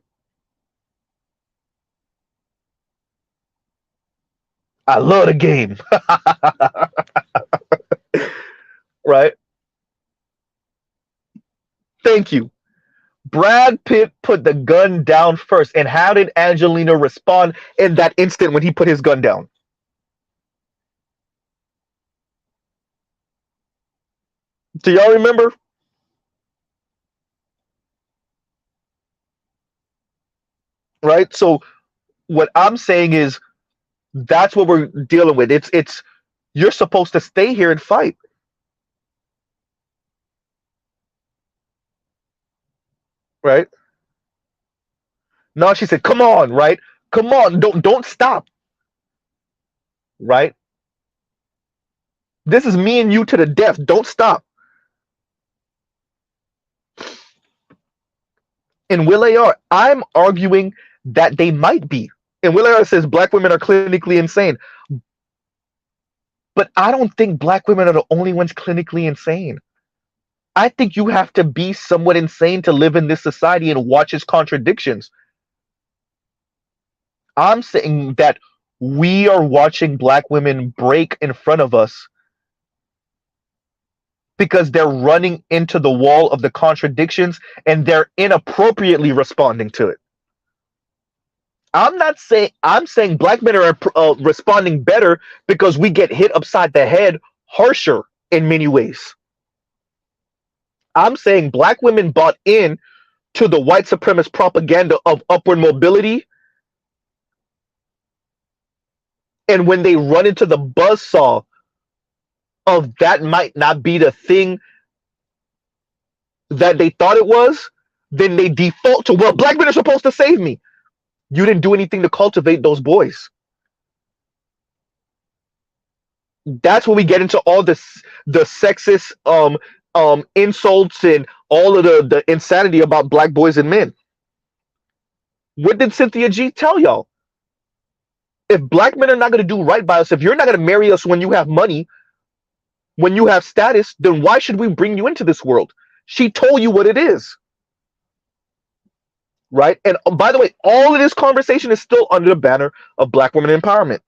I love the game. Right? Thank you. Brad Pitt put the gun down first. And how did Angelina respond in that instant when he put his gun down? Do y'all remember? Right? So what I'm saying is that's what we're dealing with. It's you're supposed to stay here and fight. Right? No, she said, come on, right? Come on, don't stop. Right? This is me and you to the death. Don't stop. And Will AR, I'm arguing that they might be. And Will AR says black women are clinically insane. But I don't think black women are the only ones clinically insane. I think you have to be somewhat insane to live in this society and watch its contradictions. I'm saying that we are watching black women break in front of us because they're running into the wall of the contradictions and they're inappropriately responding to it. I'm saying black men are responding better because we get hit upside the head harsher in many ways. I'm saying black women bought in to the white supremacist propaganda of upward mobility. And when they run into the buzzsaw of that might not be the thing that they thought it was, then they default to, well, black men are supposed to save me. You didn't do anything to cultivate those boys. That's when we get into all the sexist insults and all of the insanity about black boys and men. What did Cynthia G tell y'all? If black men are not going to do right by us, if you're not going to marry us when you have money, when you have status, then why should we bring you into this world? She told you what it is, right? And by the way, all of this conversation is still under the banner of black women empowerment,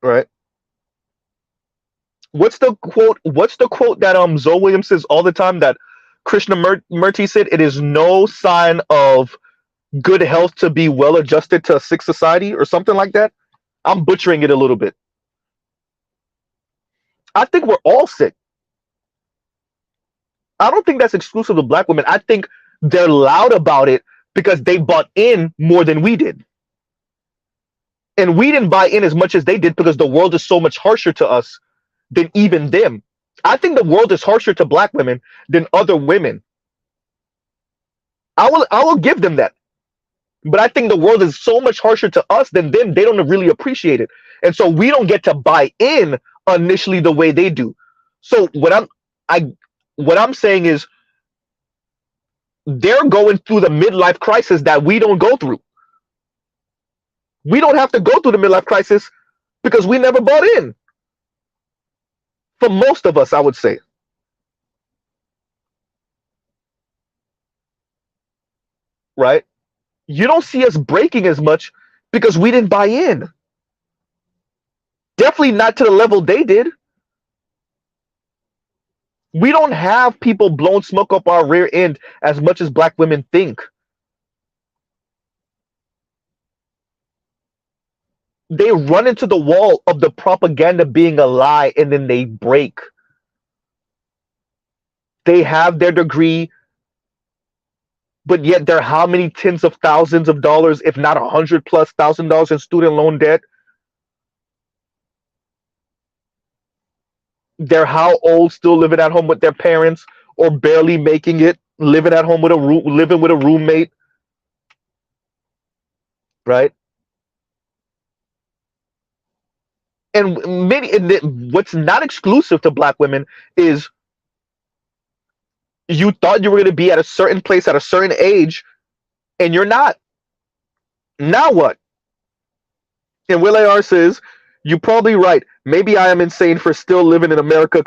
right? What's the quote that Zoe Williams says all the time, that Murthy said? It is no sign of good health to be well adjusted to a sick society, or something like that. I'm butchering it a little bit. I think we're all sick. I don't think that's exclusive to black women. I think they're loud about it because they bought in more than we did. And we didn't buy in as much as they did because the world is so much harsher to us than even them. I think the world is harsher to black women than other women. I will give them that. But I think the world is so much harsher to us than them. They don't really appreciate it. And so we don't get to buy in initially the way they do. So what I'm saying is, they're going through the midlife crisis that we don't go through. We don't have to go through the midlife crisis because we never bought in. For most of us, I would say. Right? You don't see us breaking as much because we didn't buy in. Definitely not to the level they did. We don't have people blowing smoke up our rear end as much as black women think. They run into the wall of the propaganda being a lie, and then they break. They have their degree, but yet they're how many tens of thousands of dollars, if not $100,000+ in student loan debt? They're how old, still living at home with their parents, or barely making it, living at home with living with a roommate, right? And what's not exclusive to black women is, you thought you were going to be at a certain place at a certain age, and you're not. Now what? And Will AR says, you're probably right. Maybe I am insane for still living in America.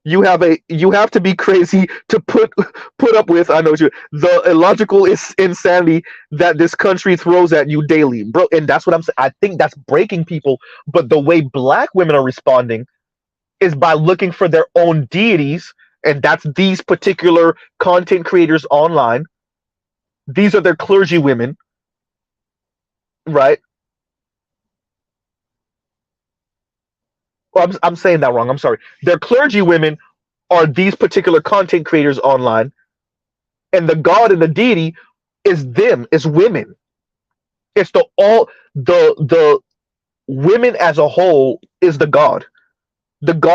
You have to be crazy to put up with, I know you, the illogical insanity that this country throws at you daily, bro. And that's what I'm saying. I think that's breaking people. But the way black women are responding is by looking for their own deities, and that's these particular content creators online. These are their clergy women, right? Well, I'm saying that wrong. I'm sorry. Their clergy women are these particular content creators online, and the god and the deity is them, is women. It's the women as a whole is the god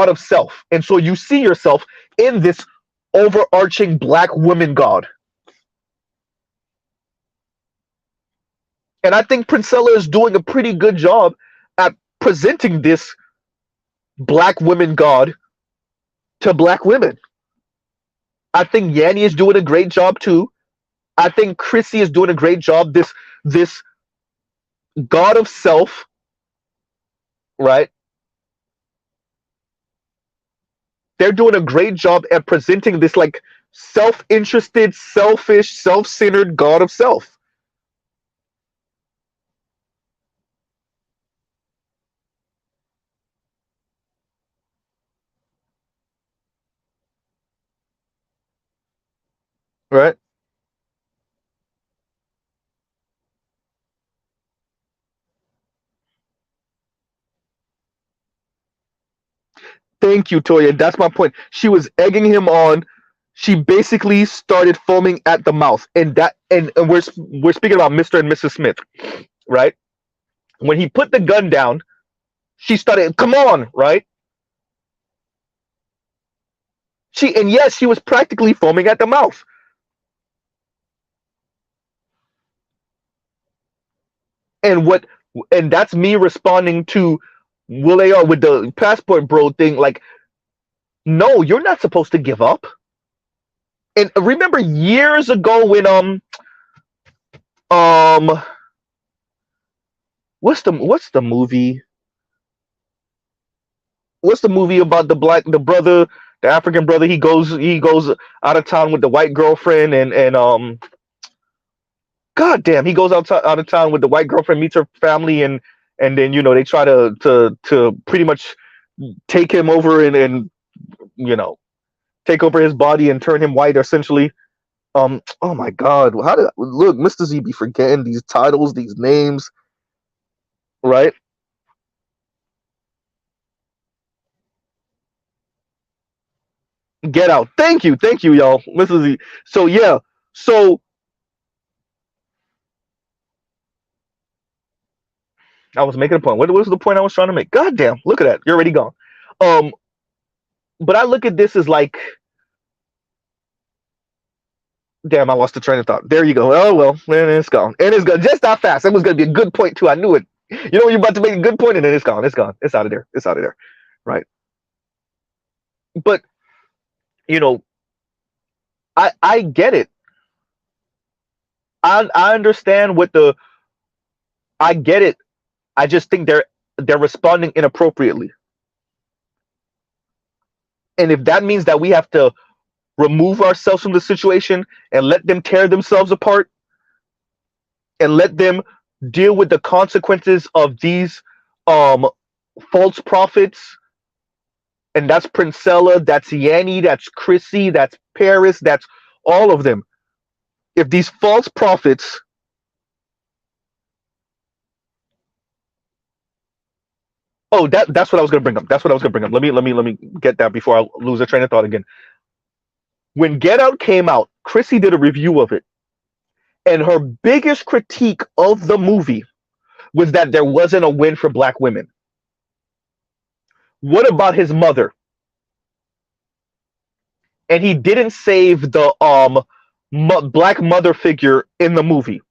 of self. And so you see yourself in this overarching black woman god. And I think Princella is doing a pretty good job at presenting this black women god to black women. I think Yanni is doing a great job too. I think Chrissy is doing a great job. This god of self, right? They're doing a great job at presenting this like self-interested, selfish, self-centered god of self. Right? Thank you, Toya. That's my point. She was egging him on. She basically started foaming at the mouth, and we're speaking about Mr. and Mrs. Smith, right? When he put the gun down, she started, "Come on," right? And yes, she was practically foaming at the mouth. And what, and that's me responding to Will AR with the passport bro thing. Like, No, you're not supposed to give up. And remember years ago when um what's the movie? What's the movie about the brother, the African brother? He goes out of town with the white girlfriend and God damn, he goes out of town with the white girlfriend, meets her family, and then they try to pretty much take him over and you know take over his body and turn him white essentially. Oh my God, how did look, Mr. Z be forgetting these titles, these names, right? Get Out. Thank you, y'all, Mr. Z. So yeah, so I was making a point. What was the point I was trying to make? God damn, look at that, you're already gone. Um, but I look at this as like, damn, I lost the train of thought. There you go. Oh well, and it's gone. And it's gone just that fast. It was gonna be a good point too. I knew it. You know, you're about to make a good point, and then it's gone. It's gone. It's out of there. It's out of there. Right. But you know, I get it. I understand what the I get it. I just think they're responding inappropriately. And if that means that we have to remove ourselves from the situation and let them tear themselves apart and let them deal with the consequences of these um false prophets, and that's Princella, that's Yanni, that's Chrissy, that's Paris, that's all of them. If these false prophets, oh, that's what I was going to bring up. That's what I was going to bring up. Let me get that before I lose a train of thought again. When Get Out came out, Chrissy did a review of it, and her biggest critique of the movie was that there wasn't a win for black women. What about his mother? And he didn't save the black mother figure in the movie,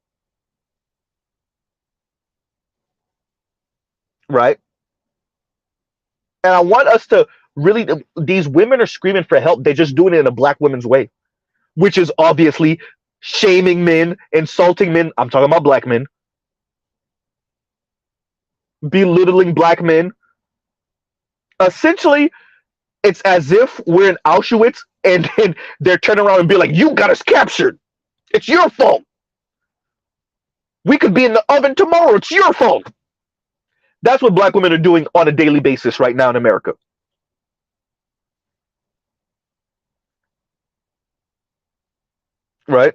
right? And I want us to really, these women are screaming for help. They're just doing it in a black woman's way, which is obviously shaming men, insulting men. I'm talking about black men, belittling black men. Essentially, it's as if we're in Auschwitz and then they're turning around and be like, "You got us captured. It's your fault. We could be in the oven tomorrow. It's your fault." That's what black women are doing on a daily basis right now in America. Right?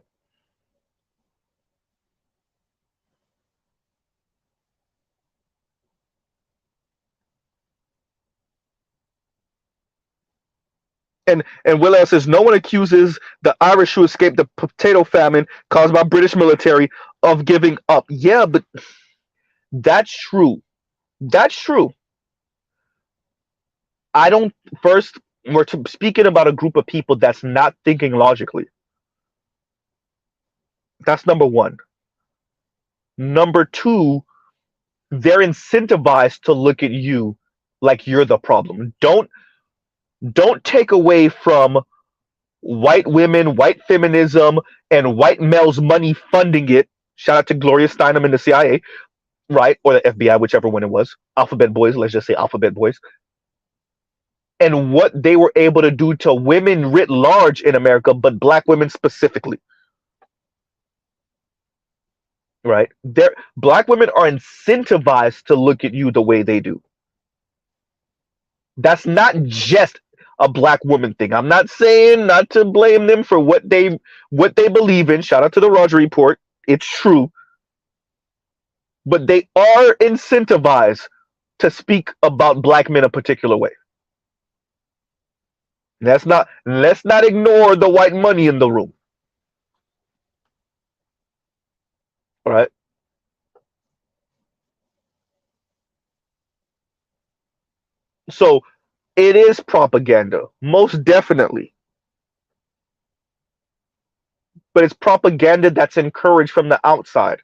And Will says no one accuses the Irish who escaped the potato famine caused by British military of giving up. Yeah, but that's true. That's true. I don't. First, we're speaking about a group of people that's not thinking logically. That's number one. Number two, they're incentivized to look at you like you're the problem. Don't take away from white women, white feminism, and white males' money funding it. Shout out to Gloria Steinem and the CIA, right? Or the FBI, whichever one it was. Alphabet Boys, let's just say Alphabet Boys. And what they were able to do to women writ large in America, but black women specifically, right? Black women are incentivized to look at you the way they do. That's not just a black woman thing. I'm not saying not to blame them for what they believe in. Shout out to the Roger Report. It's true. But they are incentivized to speak about black men a particular way. Let's not ignore the white money in the room. All right. So it is propaganda, most definitely. But it's propaganda that's encouraged from the outside.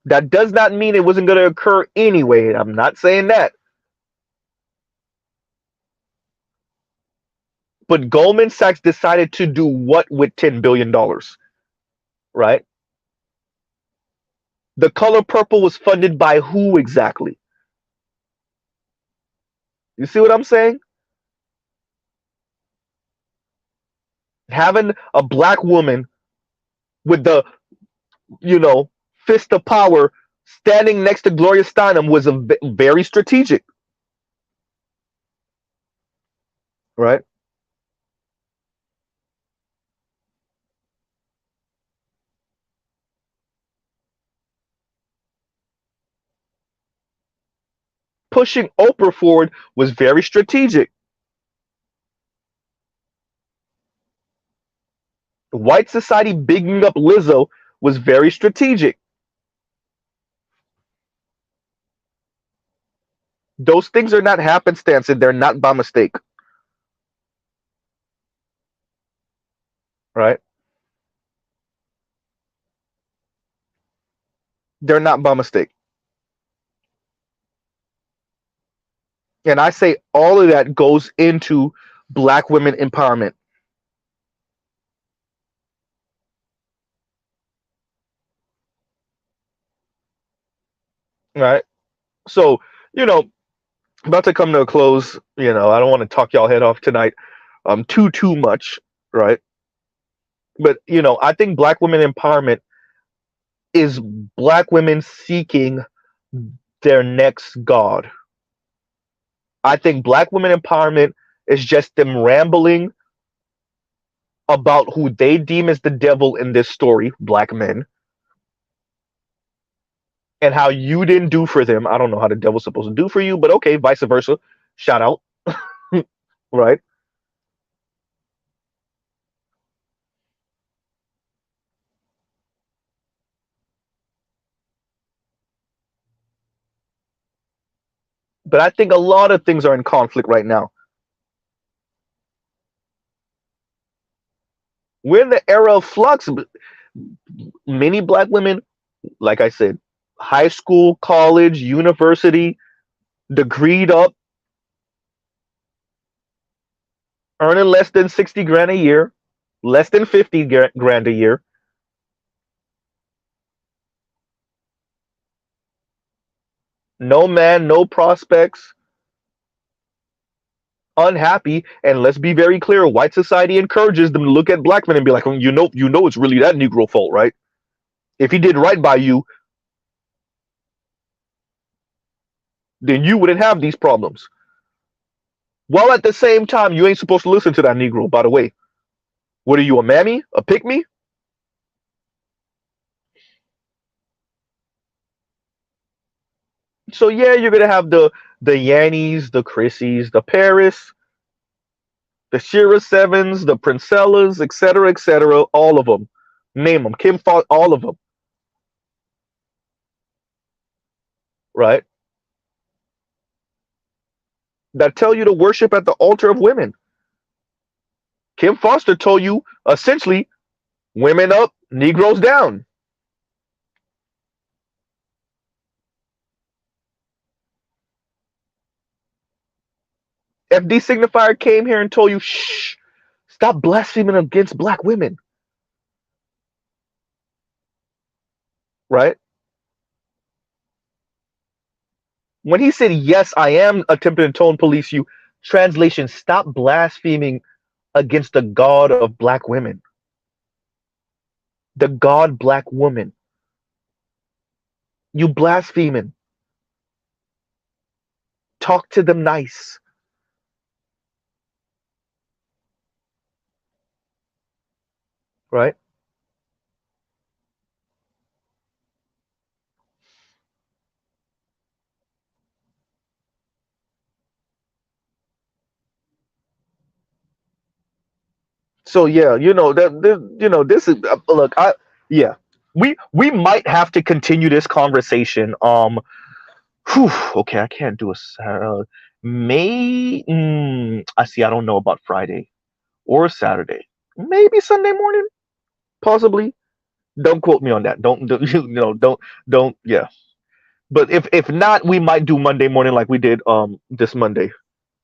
That does not mean it wasn't going to occur anyway. I'm not saying that. But Goldman Sachs decided to do what with $10 billion, right? The color purple was funded by who exactly? You see what I'm saying? Having a black woman with the, you know, fist of power standing next to Gloria Steinem was very strategic, right? Pushing Oprah forward was very strategic. White society bigging up Lizzo was very strategic. Those things are not happenstance and they're not by mistake, right? They're not by mistake. And I say all of that goes into black women empowerment, right? So, you know, about to come to a close. I don't want to talk y'all head off tonight too much, right? But I think black women empowerment is black women seeking their next god. I think black women empowerment is just them rambling about who they deem as the devil in this story, black men, and how you didn't do for them. I don't know how the devil's supposed to do for you, but okay, vice versa. Shout out, right? But I think a lot of things are in conflict right now. We're in the era of flux. Many black women, like I said, high school, college, university, degreed up, earning less than 60 grand a year, less than 50 grand a year. No man, no prospects, unhappy. And let's be very clear, white society encourages them to look at black men and be like, you know it's really that Negro fault, right? If he did right by you, then you wouldn't have these problems. While at the same time, you ain't supposed to listen to that Negro, by the way. What are you, a mammy? A pick me? So yeah, you're gonna have the Yannies, the Chrissies, the Paris, the Shira Sevens, the Princellas, etc., all of them. Name them. Kim fought all of them, right? That tell you to worship at the altar of women. Kim Foster told you essentially women up, Negroes down. FD Signifier came here and told you, shh, stop blaspheming against black women, right? When he said, yes, I am attempting to tone police you, translation, stop blaspheming against the God of black women, the God black woman. You blaspheming. Talk to them nice, right? So yeah, this is look, I yeah, we might have to continue this conversation. Whew, okay, I can't do May. I see. I don't know about Friday or Saturday. Maybe Sunday morning, possibly. Don't quote me on that. Don't. Yeah. But if not, we might do Monday morning like we did this Monday,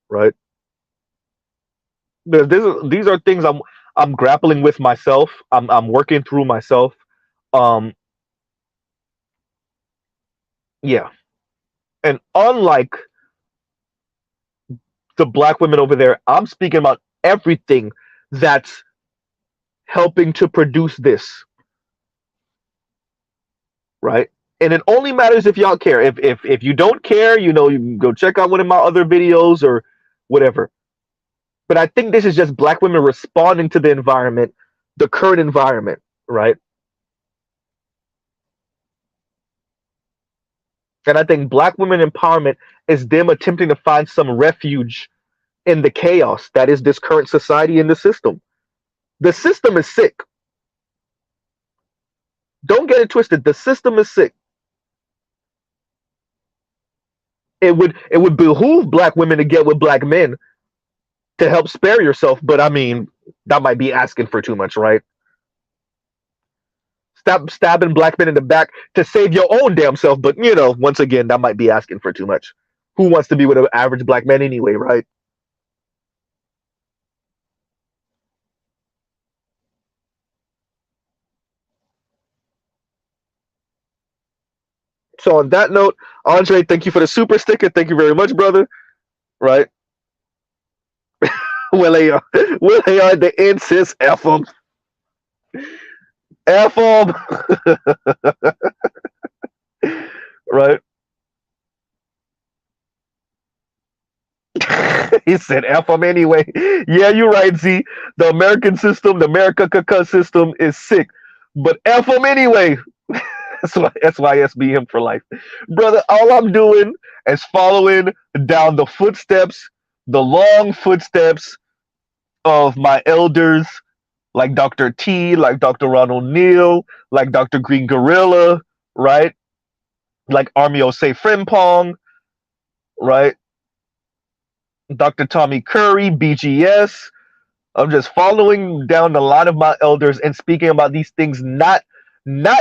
right? These are things I'm grappling with myself. I'm working through myself. Um, yeah. And unlike the black women over there, I'm speaking about everything that's helping to produce this, right? And it only matters if y'all care. If you don't care, you can go check out one of my other videos or whatever. But I think this is just black women responding to the environment, the current environment, right? And I think black women empowerment is them attempting to find some refuge in the chaos that is this current society and the system. The system is sick. Don't get it twisted. The system is sick. It would behoove black women to get with black men to help spare yourself, but I mean that might be asking for too much, right? Stop stabbing black men in the back to save your own damn self, but once again, that might be asking for too much. Who wants to be with an average black man anyway, right? So on that note, Andre, thank you for the super sticker. Thank you very much, brother. Right? Well, they are. Well, they are the insist. F them. F them. Right? He said F them anyway. Yeah, you're right, Z. The American system, the America system is sick. But F them anyway. That's why SBM for life. Brother, all I'm doing is following down the footsteps, the long footsteps of my elders, like Dr. T, like Dr. Ronald Neal, like Dr. Green Gorilla, right? Like Army Osei Frimpong, right? Dr. Tommy Curry, BGS. I'm just following down the line of my elders and speaking about these things, not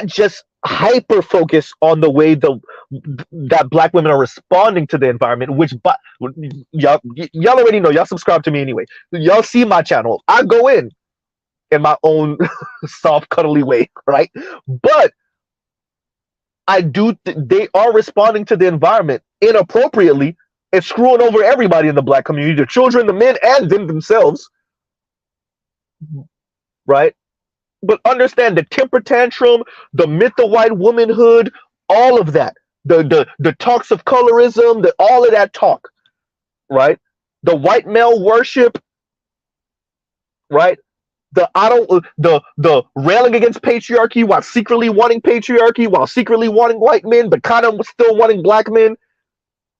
just hyper focus on the way that black women are responding to the environment, which y'all already know. Y'all subscribe to me anyway. Y'all see my channel. I go in my own soft, cuddly way, right? But they are responding to the environment inappropriately and screwing over everybody in the black community, the children, the men, and them themselves, right? But understand the temper tantrum, the myth of white womanhood, all of that, the talks of colorism, all of that talk, right? The white male worship, right? The railing against patriarchy while secretly wanting patriarchy, while secretly wanting white men, but kind of still wanting black men,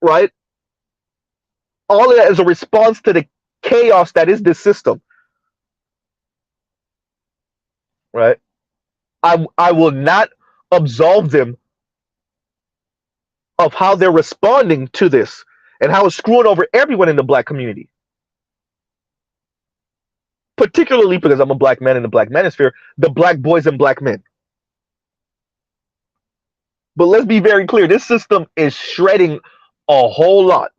right? All of that is a response to the chaos that is this system, right? I will not absolve them of how they're responding to this and how it's screwing over everyone in the black community. Particularly because I'm a black man in the black manosphere, the black boys and black men. But let's be very clear, this system is shredding a whole lot.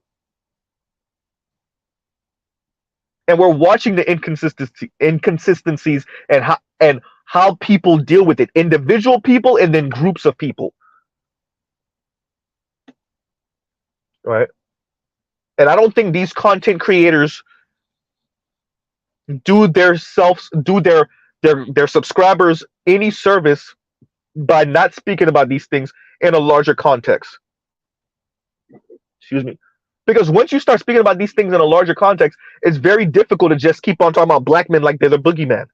And we're watching the inconsistencies and how people deal with it, individual people and then groups of people, right? And I don't think these content creators do their subscribers any service by not speaking about these things in a larger context. Excuse me. Because once you start speaking about these things in a larger context, it's very difficult to just keep on talking about black men like they're the boogeyman.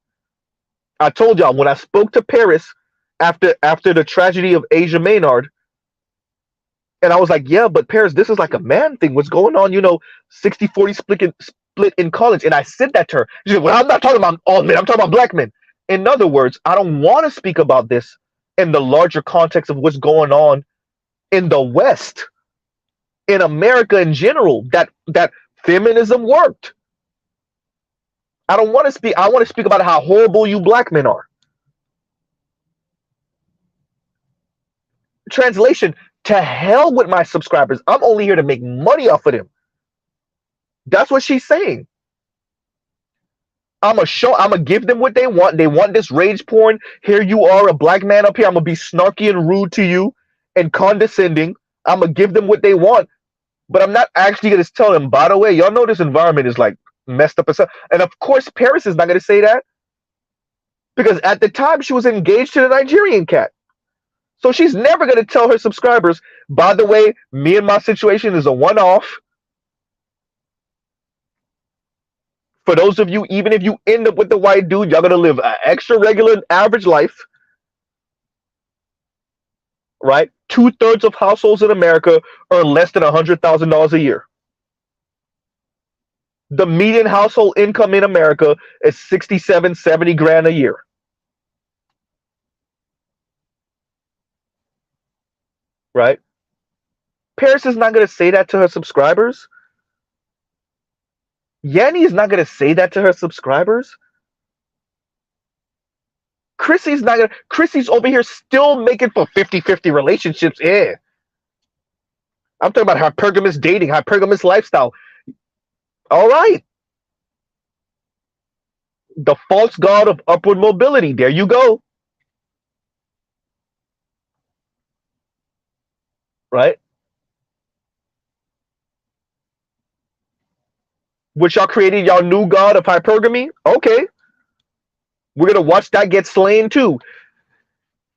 I told y'all when I spoke to Paris after the tragedy of Asia Maynard, and I was like, yeah, but Paris, this is like a man thing. What's going on? 60-40 split in college. And I said that to her. She said, well, I'm not talking about all men. I'm talking about black men. In other words, I don't want to speak about this in the larger context of what's going on in the West, in America in general, that feminism worked. I don't want to speak. I want to speak about how horrible you black men are. Translation, to hell with my subscribers. I'm only here to make money off of them. That's what she's saying. I'm gonna give them what they want. They want this rage porn. Here you are, a black man up here. I'm gonna be snarky and rude to you and condescending. I'm gonna give them what they want, but I'm not actually gonna tell them, by the way, y'all know this environment is like messed up and stuff. And of course, Paris is not gonna say that because at the time she was engaged to the Nigerian cat. So she's never gonna tell her subscribers, by the way, me and my situation is a one-off. For those of you, even if you end up with the white dude, y'all gonna live an extra regular average life, right? 2/3 of households in America earn less than $100,000 a year. The median household income in America is 67, 70 grand a year. Right? Paris is not gonna say that to her subscribers. Yanni is not gonna say that to her subscribers. Chrissy's not gonna. Chrissy's over here still making for 50-50 relationships. Yeah. I'm talking about hypergamous dating, hypergamous lifestyle. All right. The false god of upward mobility. There you go. Right? Which y'all created y'all new god of hypergamy? Okay. We're gonna watch that get slain too.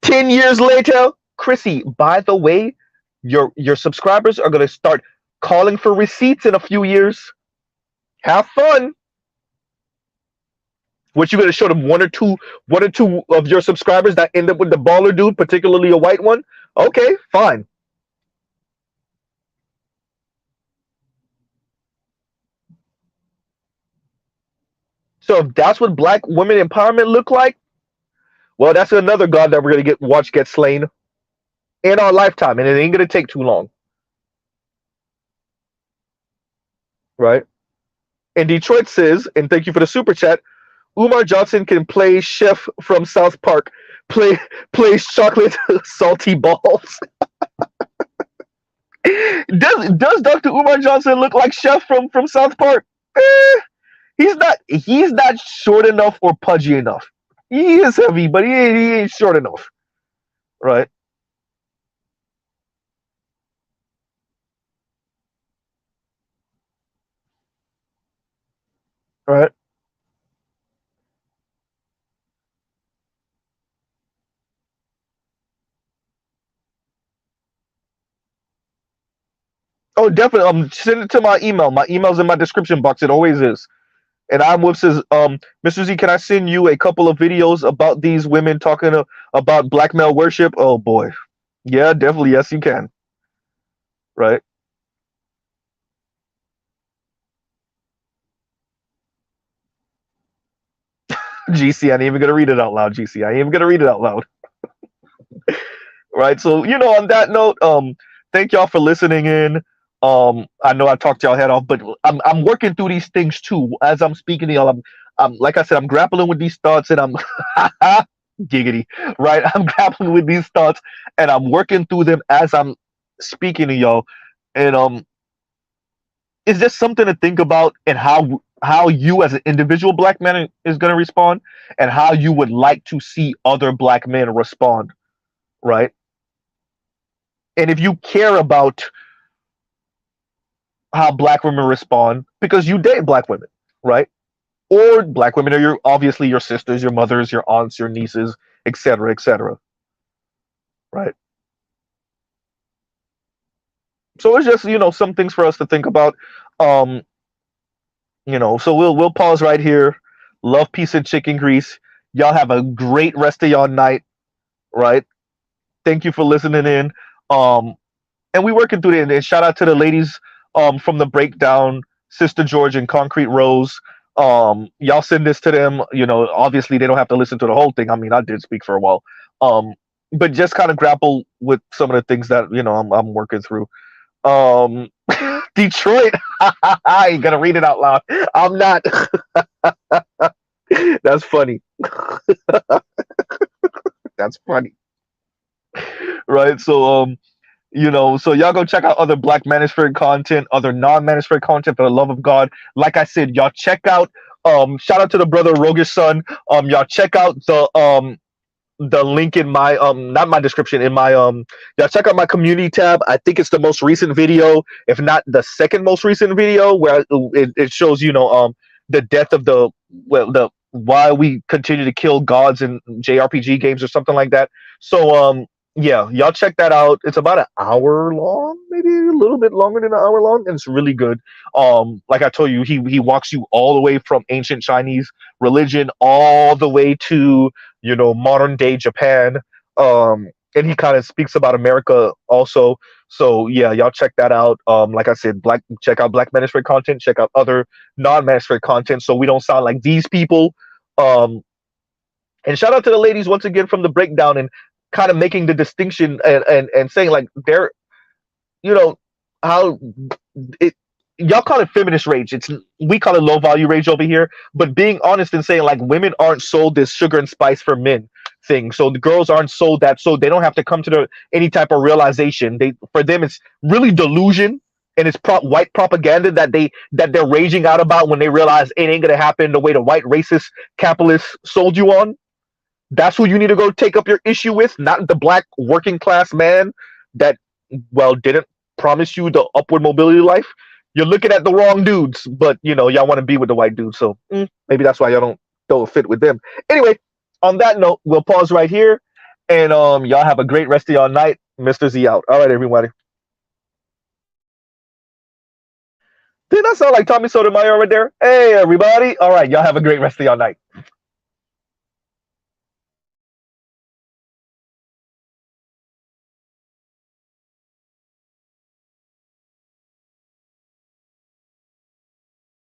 10 years later, Chrissy, by the way, your subscribers are gonna start calling for receipts in a few years. Have fun. What, you gonna show them one or two of your subscribers that end up with the baller dude, particularly a white one? Okay, fine. So if that's what black women empowerment look like, well, that's another god that we're gonna watch get slain in our lifetime, and it ain't gonna take too long. Right? And Detroit says, and thank you for the super chat, Umar Johnson can play Chef from South Park, plays chocolate salty balls. Does Dr. Umar Johnson look like Chef from South Park? He's not short enough or pudgy enough. He is heavy, but he ain't short enough. Right? Right? Oh, definitely. Send it to my email. My email's in my description box. It always is. And I'm with says, Mr. Z, can I send you a couple of videos about these women talking about black male worship? Oh boy. Yeah, definitely. Yes, you can. Right? GC, I ain't even gonna read it out loud, GC. I ain't even gonna read it out loud. Right? So, on that note, thank y'all for listening in. I know I talked y'all head off, but I'm working through these things too. As I'm speaking to y'all, I'm like I said, I'm grappling with these thoughts, and I'm giggity, right? I'm grappling with these thoughts, and I'm working through them as I'm speaking to y'all. And it's just something to think about, and how you as an individual black man is going to respond, and how you would like to see other black men respond, right? And if you care about how black women respond, because you date black women, right? Or black women are obviously your sisters, your mothers, your aunts, your nieces, etc., etc. Right? So it's just some things for us to think about. So we'll pause right here. Love, peace, and chicken grease. Y'all have a great rest of y'all night. Right? Thank you for listening in. And we working through it. And shout out to the ladies from the breakdown, Sister George and Concrete Rose. Y'all send this to them. Obviously they don't have to listen to the whole thing. I mean, I did speak for a while. But just kind of grapple with some of the things that I'm working through. Detroit. I ain't gonna read it out loud. I'm not. That's funny. That's funny. right? So so y'all go check out other Black Manosphere content, other non-Manosphere content for the love of God. Like I said, y'all check out shout out to the brother Rogish son. Y'all check out the link in my not my description, in my y'all check out my community tab. I think it's the most recent video, if not the second most recent video, where it shows the death of the why we continue to kill gods in JRPG games or something like that. So yeah, y'all check that out. It's about an hour long, maybe a little bit longer than an hour long, and it's really good. Like I told you, he walks you all the way from ancient Chinese religion all the way to modern day Japan. And he kind of speaks about America also. So yeah, y'all check that out. Like I said, check out Black Manosphere content, check out other non-Manosphere content, so we don't sound like these people. Um, and shout out to the ladies once again from the breakdown, and kind of making the distinction, and saying like they're how it y'all call it feminist rage. We call it low value rage over here. But being honest and saying like women aren't sold this sugar and spice for men thing. So the girls aren't sold that, so they don't have to come to any type of realization. For them it's really delusion, and it's white propaganda that they're raging out about when they realize it ain't gonna happen the way the white racist capitalists sold you on. That's who you need to go take up your issue with, not the black working class man that didn't promise you the upward mobility life. You're looking at the wrong dudes, but y'all want to be with the white dudes, so maybe that's why y'all don't fit with them. Anyway, on that note, we'll pause right here, and y'all have a great rest of y'all night. Mr. Z out. All right, everybody. Didn't that sound like Tommy Sotomayor right there? Hey, everybody. All right, y'all have a great rest of y'all night.